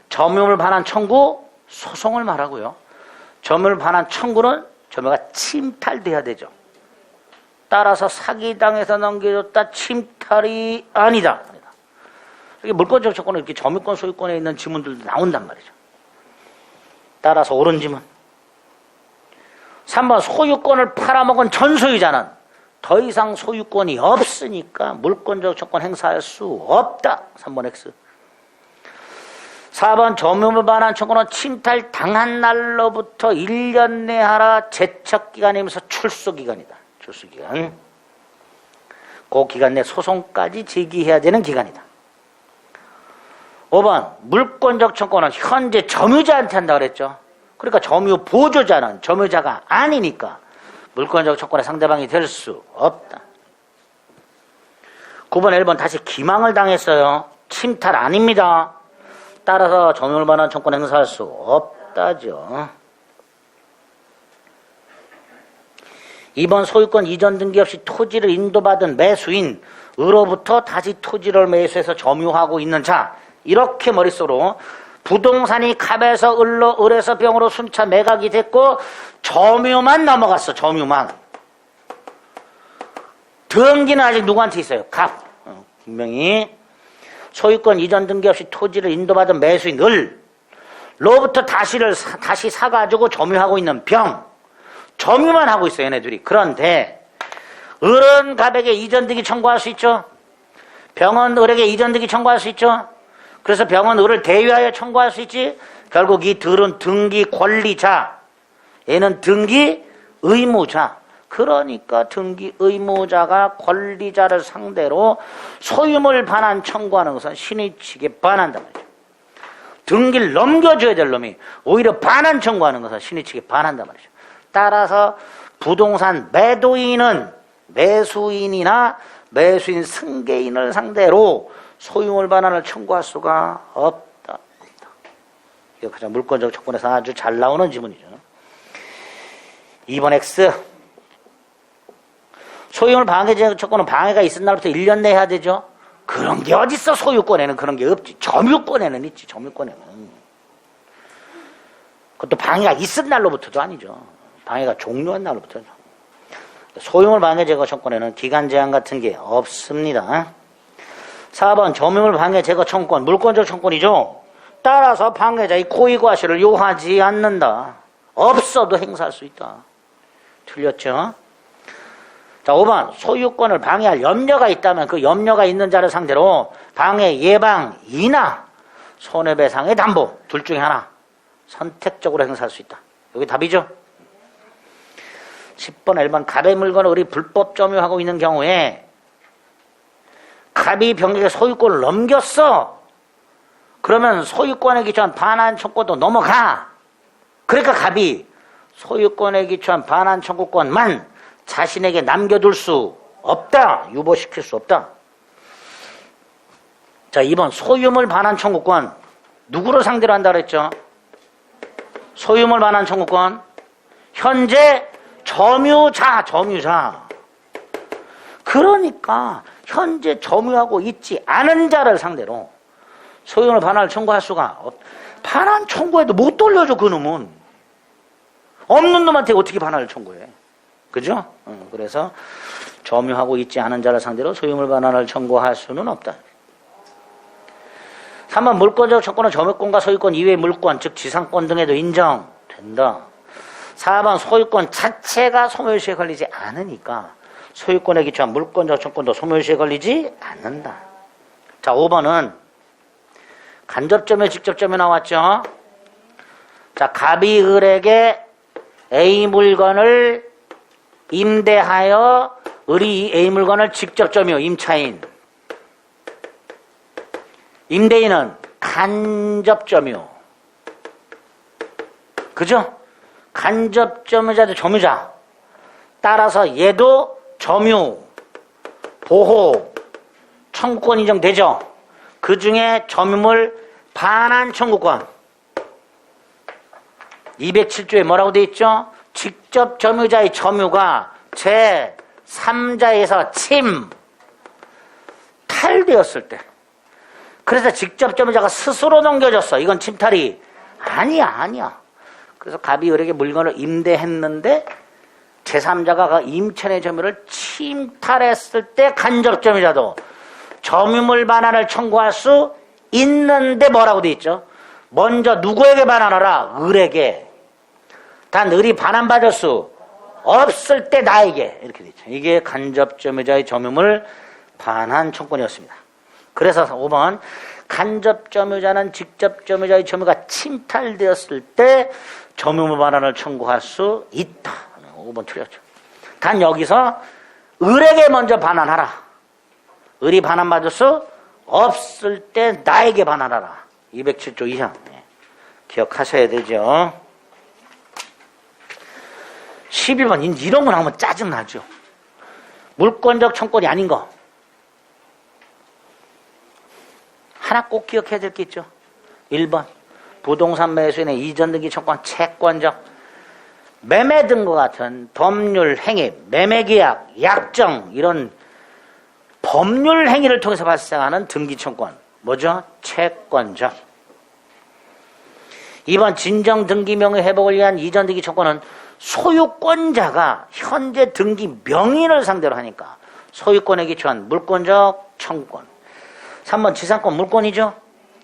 점유물 반환 청구, 소송을 말하고요. 점유물 반환 청구는 점유가 침탈돼야 되죠. 따라서 사기당해서 넘겨줬다 침탈이 아니다. 이게 물권적 조건은 이렇게 점유권 소유권에 있는 지문들도 나온단 말이죠. 따라서 옳은 지문. 3번 소유권을 팔아먹은 전 소유자는 더 이상 소유권이 없으니까 물권적 조건 행사할 수 없다. 3번 X. 4번 점유물 반환 청구는 침탈 당한 날로부터 1년 내 하라. 제척기간이면서 출소기간이다. 출소기간. 그 기간 내 소송까지 제기해야 되는 기간이다. 5번 물권적 청구는 현재 점유자한테 한다 그랬죠. 그러니까 점유 보조자는 점유자가 아니니까 물권적 청구의 상대방이 될 수 없다. 9번 1번 다시 기망을 당했어요. 침탈 아닙니다. 따라서 점유물 반환 청구는 행사할 수 없다죠. 2번 소유권 이전 등기 없이 토지를 인도받은 매수인으로부터 다시 토지를 매수해서 점유하고 있는 자. 이렇게 머릿속으로 부동산이 갑에서 을로 을에서 병으로 순차 매각이 됐고 점유만 넘어갔어. 점유만. 등기는 아직 누구한테 있어요? 갑. 분명히 소유권 이전 등기 없이 토지를 인도받은 매수인 을로부터 다시 사가지고 점유하고 있는 병. 점유만 하고 있어요. 얘네들이. 그런데 을은 갑에게 이전 등기 청구할 수 있죠. 병은 을에게 이전 등기 청구할 수 있죠. 그래서 병은 을을 대위하여 청구할 수 있지. 결국 이 들은 등기 권리자. 얘는 등기 의무자. 그러니까 등기 의무자가 권리자를 상대로 소유물 반환 청구하는 것은 신의 측에 반한단 말이죠. 등기를 넘겨줘야 될 놈이 오히려 반환 청구하는 것은 신의 측에 반한단 말이죠. 따라서 부동산 매도인은 매수인이나 매수인 승계인을 상대로 소유물 반환을 청구할 수가 없다. 이거 가장 물권적 조건에서 아주 잘 나오는 지문이죠. 2번 X. 소유물 방해 조건은 방해가 있은 날부터 1년 내에 해야 되죠. 그런 게 어딨어. 소유권에는 그런 게 없지. 점유권에는 있지. 점유권에는. 그것도 방해가 있은 날로부터도 아니죠. 방해가 종료한 날로부터죠. 소유물 방해 제거 청구권에는 기간 제한 같은 게 없습니다. 4번 점유물 방해 제거 청구권, 물권적 청구권이죠. 따라서 방해자의 고의과실을 요하지 않는다. 없어도 행사할 수 있다. 틀렸죠? 자, 5번 소유권을 방해할 염려가 있다면 그 염려가 있는 자를 상대로 방해 예방이나 손해배상의 담보 둘 중에 하나 선택적으로 행사할 수 있다. 여기 답이죠? 10번 1번 갑의 물건을 을이 불법 점유하고 있는 경우에 갑이 병력의 소유권을 넘겼어. 그러면 소유권에 기초한 반환 청구권도 넘어가. 그러니까 갑이 소유권에 기초한 반환 청구권만 자신에게 남겨둘 수 없다. 유보시킬 수 없다. 자, 2번 소유물 반환 청구권. 누구를 상대로 한다 그랬죠? 소유물 반환 청구권. 현재 점유자. 그러니까 현재 점유하고 있지 않은 자를 상대로 소유물 반환을 청구할 수가 반환 청구해도 못 돌려줘. 그 놈은 없는 놈한테 어떻게 반환을 청구해. 그죠? 그래서 점유하고 있지 않은 자를 상대로 소유물 반환을 청구할 수는 없다. 3번 물권적 청구는 점유권과 소유권 이외의 물권 즉 지상권 등에도 인정된다. 4번 소유권 자체가 소멸시에 걸리지 않으니까 소유권에 기초한 물권적 청구도 소멸시에 걸리지 않는다. 자, 5번은 간접점유 직접점유 나왔죠. 자, 갑이 을에게 A 물건을 임대하여 을이 A 물건을 직접 점유 임차인. 임대인은 간접 점유. 그죠? 간접 점유자도 점유자. 따라서 얘도 점유, 보호, 청구권 인정되죠? 그 중에 점유물 반환 청구권. 207조에 뭐라고 돼 있죠? 직접 점유자의 점유가 제3자에서 침탈되었을 때. 그래서 직접 점유자가 스스로 넘겨줬어. 이건 침탈이 아니야. 그래서 갑이 을에게 물건을 임대했는데 제3자가 임차인의 점유를 침탈했을 때 간접 점유자도 점유물 반환을 청구할 수 있는데 뭐라고 돼 있죠? 먼저 누구에게 반환하라? 을에게. 단 을이 반환받을 수 없을 때 나에게. 이렇게 돼 있죠. 이게 간접 점유자의 점유물 반환 청구권이었습니다. 그래서 5번 간접 점유자는 직접 점유자의 점유가 침탈되었을 때 점유물 반환을 청구할 수 있다. 5번 틀렸죠. 단 여기서 을에게 먼저 반환하라. 을이 반환받을 수 없을 때 나에게 반환하라. 207조 이상. 기억하셔야 되죠. 11번 이런 거 나오면 짜증나죠. 물권적 청구권이 아닌 거. 하나 꼭 기억해야 될 게 있죠. 1번 부동산 매수인의 이전 등기 청구권 채권적 매매 등과 같은 법률 행위, 매매계약, 약정 이런 법률 행위를 통해서 발생하는 등기 청구권. 뭐죠? 채권적. 2번 진정 등기 명의 회복을 위한 이전 등기 청구권은 소유권자가 현재 등기 명의를 상대로 하니까 소유권에 기초한 물권적 청구권. 3번 지상권 물권이죠.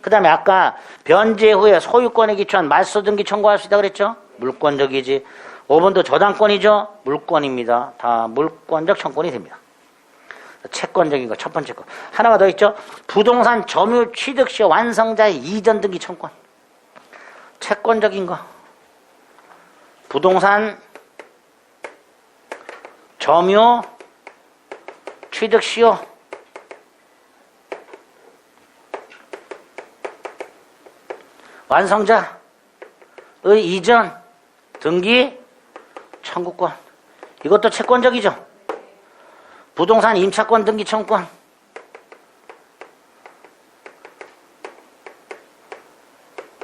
그 다음에 아까 변제 후에 소유권에 기초한 말소 등기 청구할 수 있다 그랬죠. 물권적이지. 5번도 저당권이죠. 물권입니다. 다 물권적 청구권이 됩니다. 채권적인 거 첫 번째 거. 하나가 더 있죠. 부동산 점유 취득 시 완성자의 이전 등기 청구권. 채권적인 거. 부동산 점유 취득 시효 완성자의 이전 등기 청구권. 이것도 채권적이죠. 부동산 임차권 등기 청구권.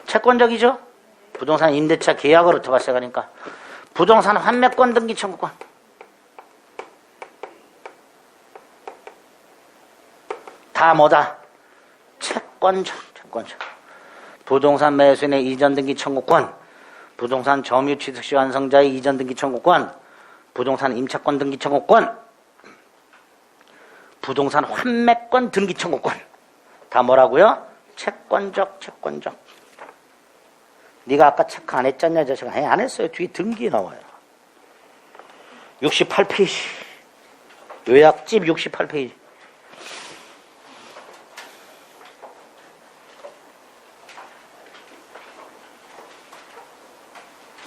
채권적이죠. 부동산 임대차 계약으로부터 발생하니까. 부동산 환매권 등기 청구권. 다 뭐다? 채권적. 부동산 매수인의 이전 등기 청구권, 부동산 점유 취득 시 완성자의 이전 등기 청구권, 부동산 임차권 등기 청구권, 부동산 환매권 등기 청구권. 다 뭐라고요? 채권적. 네가 아까 체크 안 했잖냐, 자식아. 안 했어요. 뒤에 등기 나와요. 68페이지. 요약집 68페이지.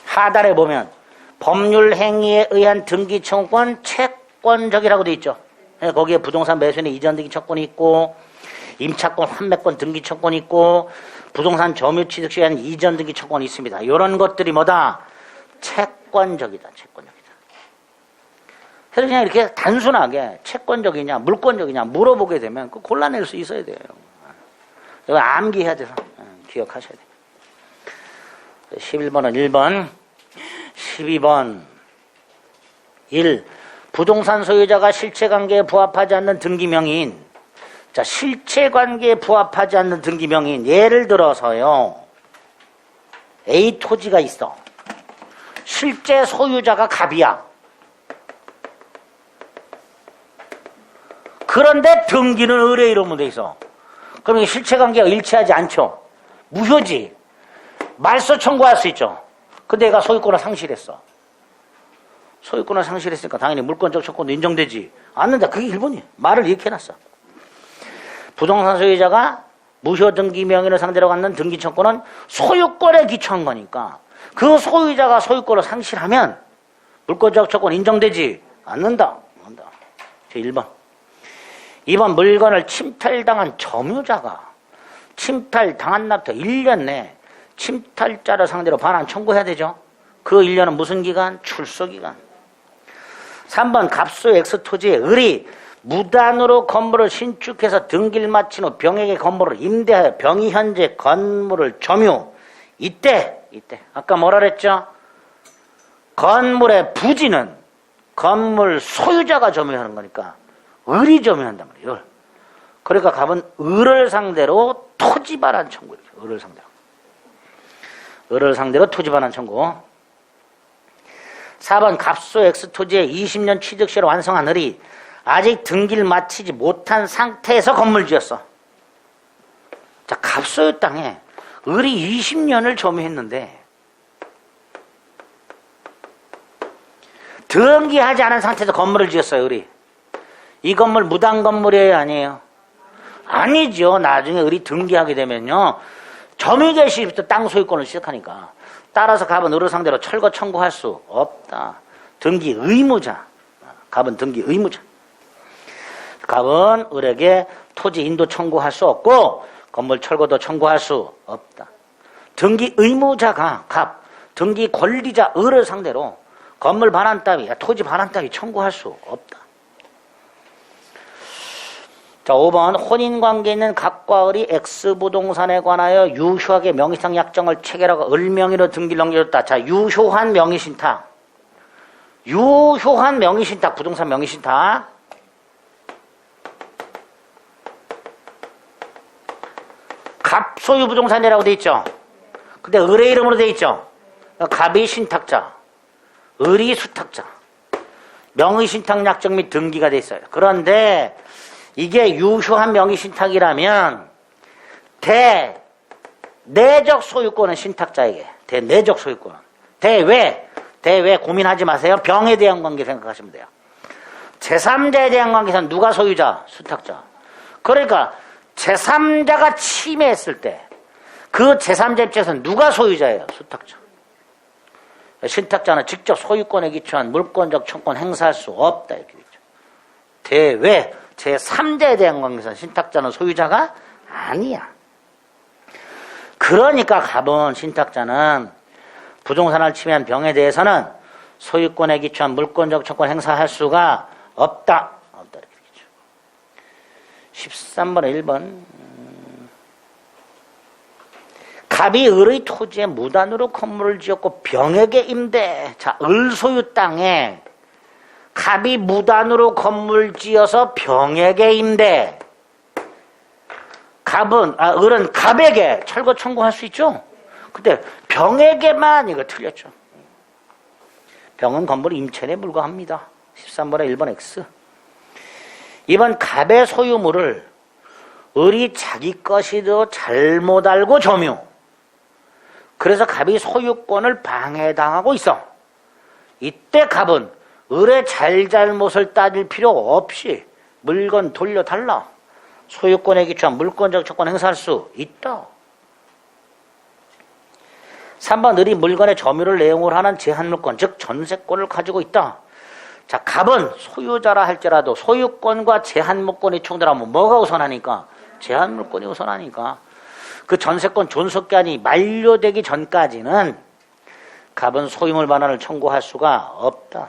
하단에 보면 법률 행위에 의한 등기 청구권 채권적이라고 되어 있죠. 거기에 부동산 매수인의 이전 등기 청구권이 있고 임차권, 판매권 등기 청구권이 있고 부동산 점유 취득 시에 이전 등기 청구권이 있습니다. 이런 것들이 뭐다? 채권적이다. 채권적이다. 그래서 그냥 이렇게 단순하게 채권적이냐 물권적이냐 물어보게 되면 그 골라낼 수 있어야 돼요. 이거 암기해야 돼서 기억하셔야 돼요. 11번은 1번, 12번 1. 부동산 소유자가 실체관계에 부합하지 않는 등기명의인. 자, 실체관계에 부합하지 않는 등기명의인. 예를 들어서요. A 토지가 있어. 실제 소유자가 갑이야. 그런데 등기는 을의 이름으로 돼 있어. 그럼 실체관계가 일치하지 않죠. 무효지. 말소 청구할 수 있죠. 근데 얘가 소유권을 상실했어. 소유권을 상실했으니까 당연히 물권적 청구권도 인정되지 않는다. 그게 1번이에요. 말을 이렇게 해놨어. 부동산 소유자가 무효 등기 명의를 상대로 갖는 등기 청구는 소유권에 기초한 거니까 그 소유자가 소유권을 상실하면 물권적 청구권 인정되지 않는다. 제 1번. 2번 물건을 침탈당한 점유자가 침탈당한 날부터 1년 내 침탈자를 상대로 반환 청구해야 되죠. 그 1년은 무슨 기간? 출소기간. 3번 갑소 X토지의 을이 무단으로 건물을 신축해서 등기를 마친 후 병에게 건물을 임대하여 병이 현재 건물을 점유. 이때 아까 뭐라 그랬죠? 건물의 부지는 건물 소유자가 점유하는 거니까 을이 점유한단 말이에요. 을. 그러니까 갑은 을을 상대로 토지 반환 청구. 을을 상대로 토지 반환 청구. 4번 갑소 X토지의 20년 취득시를 완성한 을이 아직 등기를 마치지 못한 상태에서 건물 지었어. 자, 갑소의 땅에 을이 20년을 점유했는데 등기하지 않은 상태에서 건물을 지었어요. 을이. 이 건물 무단 건물이에요? 아니에요? 아니죠. 나중에 을이 등기하게 되면요. 점유계 시부터 땅 소유권을 시작하니까 따라서 갑은 을을 상대로 철거 청구할 수 없다. 등기 의무자. 갑은 등기 의무자. 갑은 을에게 토지 인도 청구할 수 없고 건물 철거도 청구할 수 없다. 등기 의무자가 갑, 등기 권리자 을을 상대로 건물 반환 따위, 토지 반환 따위 청구할 수 없다. 자, 5번 혼인관계에 있는 갑과 을이 X부동산에 관하여 유효하게 명의상 약정을 체결하고 을 명의로 등기를 넘겨줬다. 자, 유효한 명의신탁. 유효한 명의신탁, 부동산 명의신탁. 갑 소유 부동산이라고 돼 있죠. 근데 을의 이름으로 돼 있죠. 갑이 신탁자, 을이 수탁자. 명의신탁 약정 및 등기가 돼 있어요. 그런데 이게 유효한 명의신탁이라면 대내적 소유권은 신탁자에게. 대내적 소유권은. 대외 고민하지 마세요. 병에 대한 관계 생각하시면 돼요. 제3자에 대한 관계에서는 누가 소유자? 수탁자. 그러니까 제3자가 침해했을 때 그 제3자 입장에서는 누가 소유자예요? 수탁자. 신탁자는 직접 소유권에 기초한 물권적 청구권 행사할 수 없다. 이렇게 되죠. 대외 제3자에 대한 관계에서는 신탁자는 소유자가 아니야. 그러니까 갑은 신탁자는 부동산을 침해한 병에 대해서는 소유권에 기초한 물권적 청구권 행사할 수가 없다. 이렇게 되죠. 13번에 1번. 갑이 을의 토지에 무단으로 건물을 지었고 병에게 임대. 자, 을 소유 땅에 갑이 무단으로 건물 지어서 병에게 임대. 을은 갑에게 철거 청구할 수 있죠. 근데 병에게만 이거 틀렸죠. 병은 건물 임차인에 불과합니다. 13번에 1번 X. 2번 갑의 소유물을 을이 자기 것이도 잘못 알고 점유. 그래서 갑이 소유권을 방해당하고 있어. 이때 갑은 을의 잘잘못을 따질 필요 없이 물건 돌려달라. 소유권에 기초한 물권적 청구권 행사할 수 있다. 3번 을이 물건의 점유를 내용으로 하는 제한물권, 즉 전세권을 가지고 있다. 자, 갑은 소유자라 할지라도 소유권과 제한물권이 충돌하면 뭐가 우선하니까? 제한물권이 우선하니까. 그 전세권 존속기한이 만료되기 전까지는 갑은 소유물 반환을 청구할 수가 없다.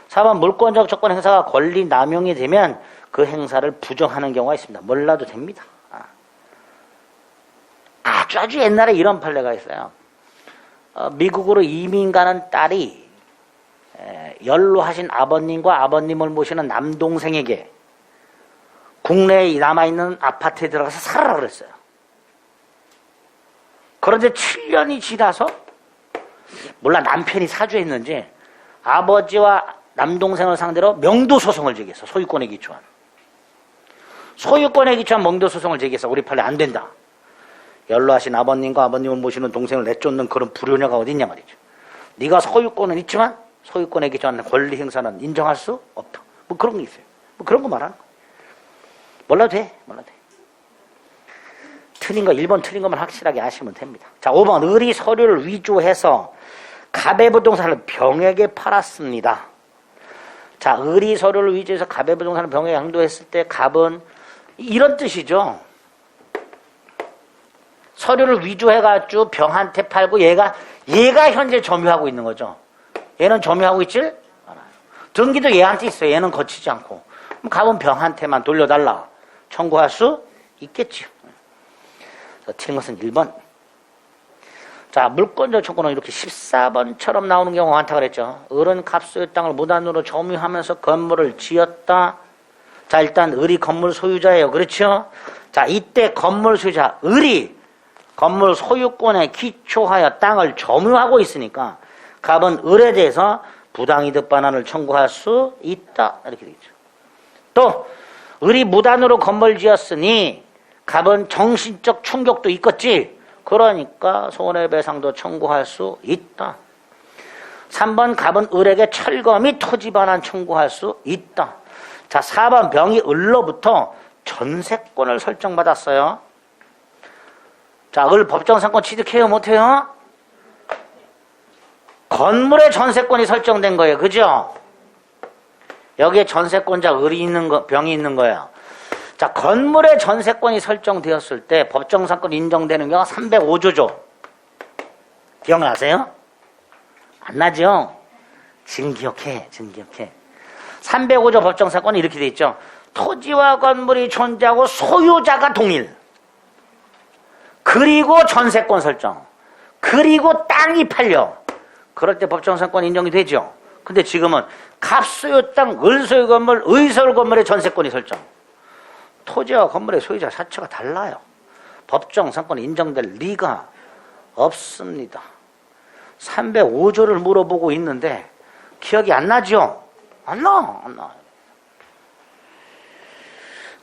4번 물권적 조건 행사가 권리 남용이 되면 그 행사를 부정하는 경우가 있습니다. 몰라도 됩니다. 아주 옛날에 이런 판례가 있어요. 미국으로 이민 가는 딸이 연로하신 아버님과 아버님을 모시는 남동생에게 국내에 남아있는 아파트에 들어가서 살아라 그랬어요. 그런데 7년이 지나서 몰라 남편이 사주했는지 아버지와 남동생을 상대로 명도소송을 제기했어. 소유권에 기초한. 소유권에 기초한 명도소송을 제기했어. 우리 판례 안 된다. 연로하신 아버님과 아버님을 모시는 동생을 내쫓는 그런 불효녀가 어딨냐 말이죠. 네가 소유권은 있지만 소유권에 기초한 권리 행사는 인정할 수 없다. 뭐 그런 게 있어요. 뭐 그런 거 말하는 거야. 몰라도 돼. 몰라도 돼. 틀린 거 1번 틀린 것만 확실하게 아시면 됩니다. 자, 5번 을이 서류를 위조해서 갑의 부동산을 병에게 팔았습니다. 자, 을이 서류를 위조해서 갑의 부동산을 병에게 양도했을 때 갑은 이런 뜻이죠. 서류를 위조해가지고 병한테 팔고 얘가 현재 점유하고 있는 거죠. 얘는 점유하고 있질 않아요. 등기도 얘한테 있어요. 얘는 거치지 않고. 그럼 갑은 병한테만 돌려달라 청구할 수 있겠죠. 틀린 것은 1번. 자, 물권적 조건은 이렇게 14번처럼 나오는 경우가 많다고 그랬죠. 을은 갑소유 땅을 무단으로 점유하면서 건물을 지었다. 자, 일단 을이 건물 소유자예요. 그렇죠? 자, 이때 건물 소유자 을이 건물 소유권에 기초하여 땅을 점유하고 있으니까 갑은 을에 대해서 부당이득 반환을 청구할 수 있다. 이렇게 되겠죠. 또 을이 무단으로 건물 지었으니 갑은 정신적 충격도 있겠지. 그러니까 손해배상도 청구할 수 있다. 3번 갑은 을에게 철거 및 토지 반환 청구할 수 있다. 자, 4번 병이 을로부터 전세권을 설정받았어요. 자, 을 법정상권 취득해요? 못해요? 건물에 전세권이 설정된 거예요. 그죠? 여기에 전세권자 을이 있는 거, 병이 있는 거예요. 자, 건물에 전세권이 설정되었을 때 법정상권 인정되는 경우가 305조죠. 기억나세요? 안 나죠? 지금 기억해. 305조 법정상권이 이렇게 돼 있죠. 토지와 건물이 존재하고 소유자가 동일. 그리고 전세권 설정. 그리고 땅이 팔려. 그럴 때 법정상권 인정이 되죠. 근데 지금은 갑소유 땅, 을소유 건물, 의소유 건물의 전세권이 설정. 토지와 건물의 소유자 자체가 달라요. 법정상권 인정될 리가 없습니다. 305조를 물어보고 있는데 기억이 안 나죠? 안 나.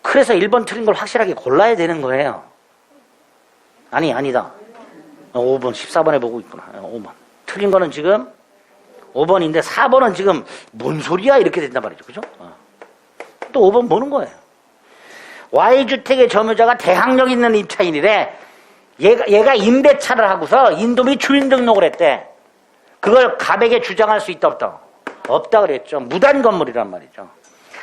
그래서 1번 틀린 걸 확실하게 골라야 되는 거예요. 아니다. 5번, 14번에 보고 있구나. 5번. 틀린 거는 지금 5번인데 4번은 지금 뭔 소리야? 이렇게 된단 말이죠. 그죠? 또 5번 보는 거예요. Y주택의 점유자가 대항력 있는 입차인이래. 얘가 임대차를 하고서 인도민이 주인 등록을 했대. 그걸 갑에게 주장할 수 있다 없다? 없다 그랬죠. 무단 건물이란 말이죠.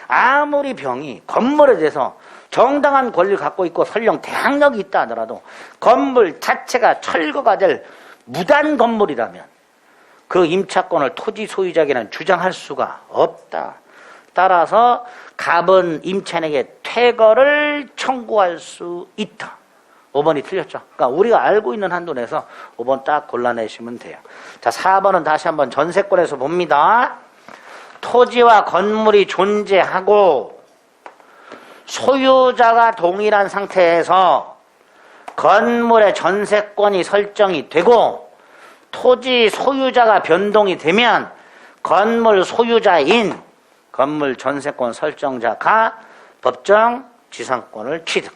아무리 병이 건물에 대해서 정당한 권리를 갖고 있고 설령 대항력이 있다 하더라도 건물 자체가 철거가 될 무단 건물이라면 그 임차권을 토지 소유자에게는 주장할 수가 없다. 따라서 갑은 임차인에게 퇴거를 청구할 수 있다. 5번이 틀렸죠. 그러니까 우리가 알고 있는 한도 내에서 5번 딱 골라내시면 돼요. 자, 4번은 다시 한번 전세권에서 봅니다. 토지와 건물이 존재하고 소유자가 동일한 상태에서 건물의 전세권이 설정이 되고 토지 소유자가 변동이 되면 건물 소유자인 건물 전세권 설정자가 법정 지상권을 취득.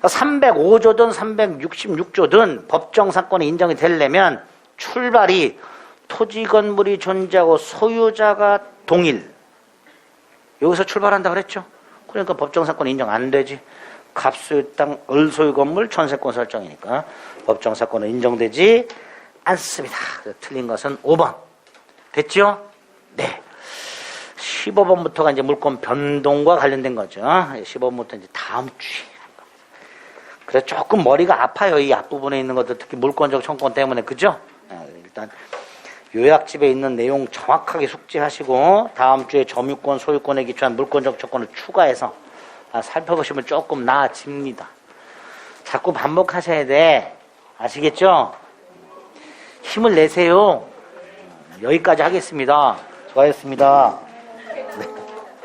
305조든 366조든 법정상권이 인정이 되려면 출발이 토지 건물이 존재하고 소유자가 동일. 여기서 출발한다 그랬죠. 그러니까 법정상권 인정 안 되지. 갑소유 땅, 을소유 건물 전세권 설정이니까 법정상권은 인정되지 않습니다. 틀린 것은 5번. 됐죠? 네. 15번부터가 이제 물권 변동과 관련된 거죠. 15번부터 이제 다음 주에. 그래서 조금 머리가 아파요. 이 앞부분에 있는 것들, 특히 물권적 청권 때문에. 그죠? 일단 요약집에 있는 내용 정확하게 숙지하시고 다음 주에 점유권, 소유권에 기초한 물권적 청권을 추가해서 살펴보시면 조금 나아집니다. 자꾸 반복하셔야 돼. 아시겠죠? 힘을 내세요. 여기까지 하겠습니다. 수고하셨습니다.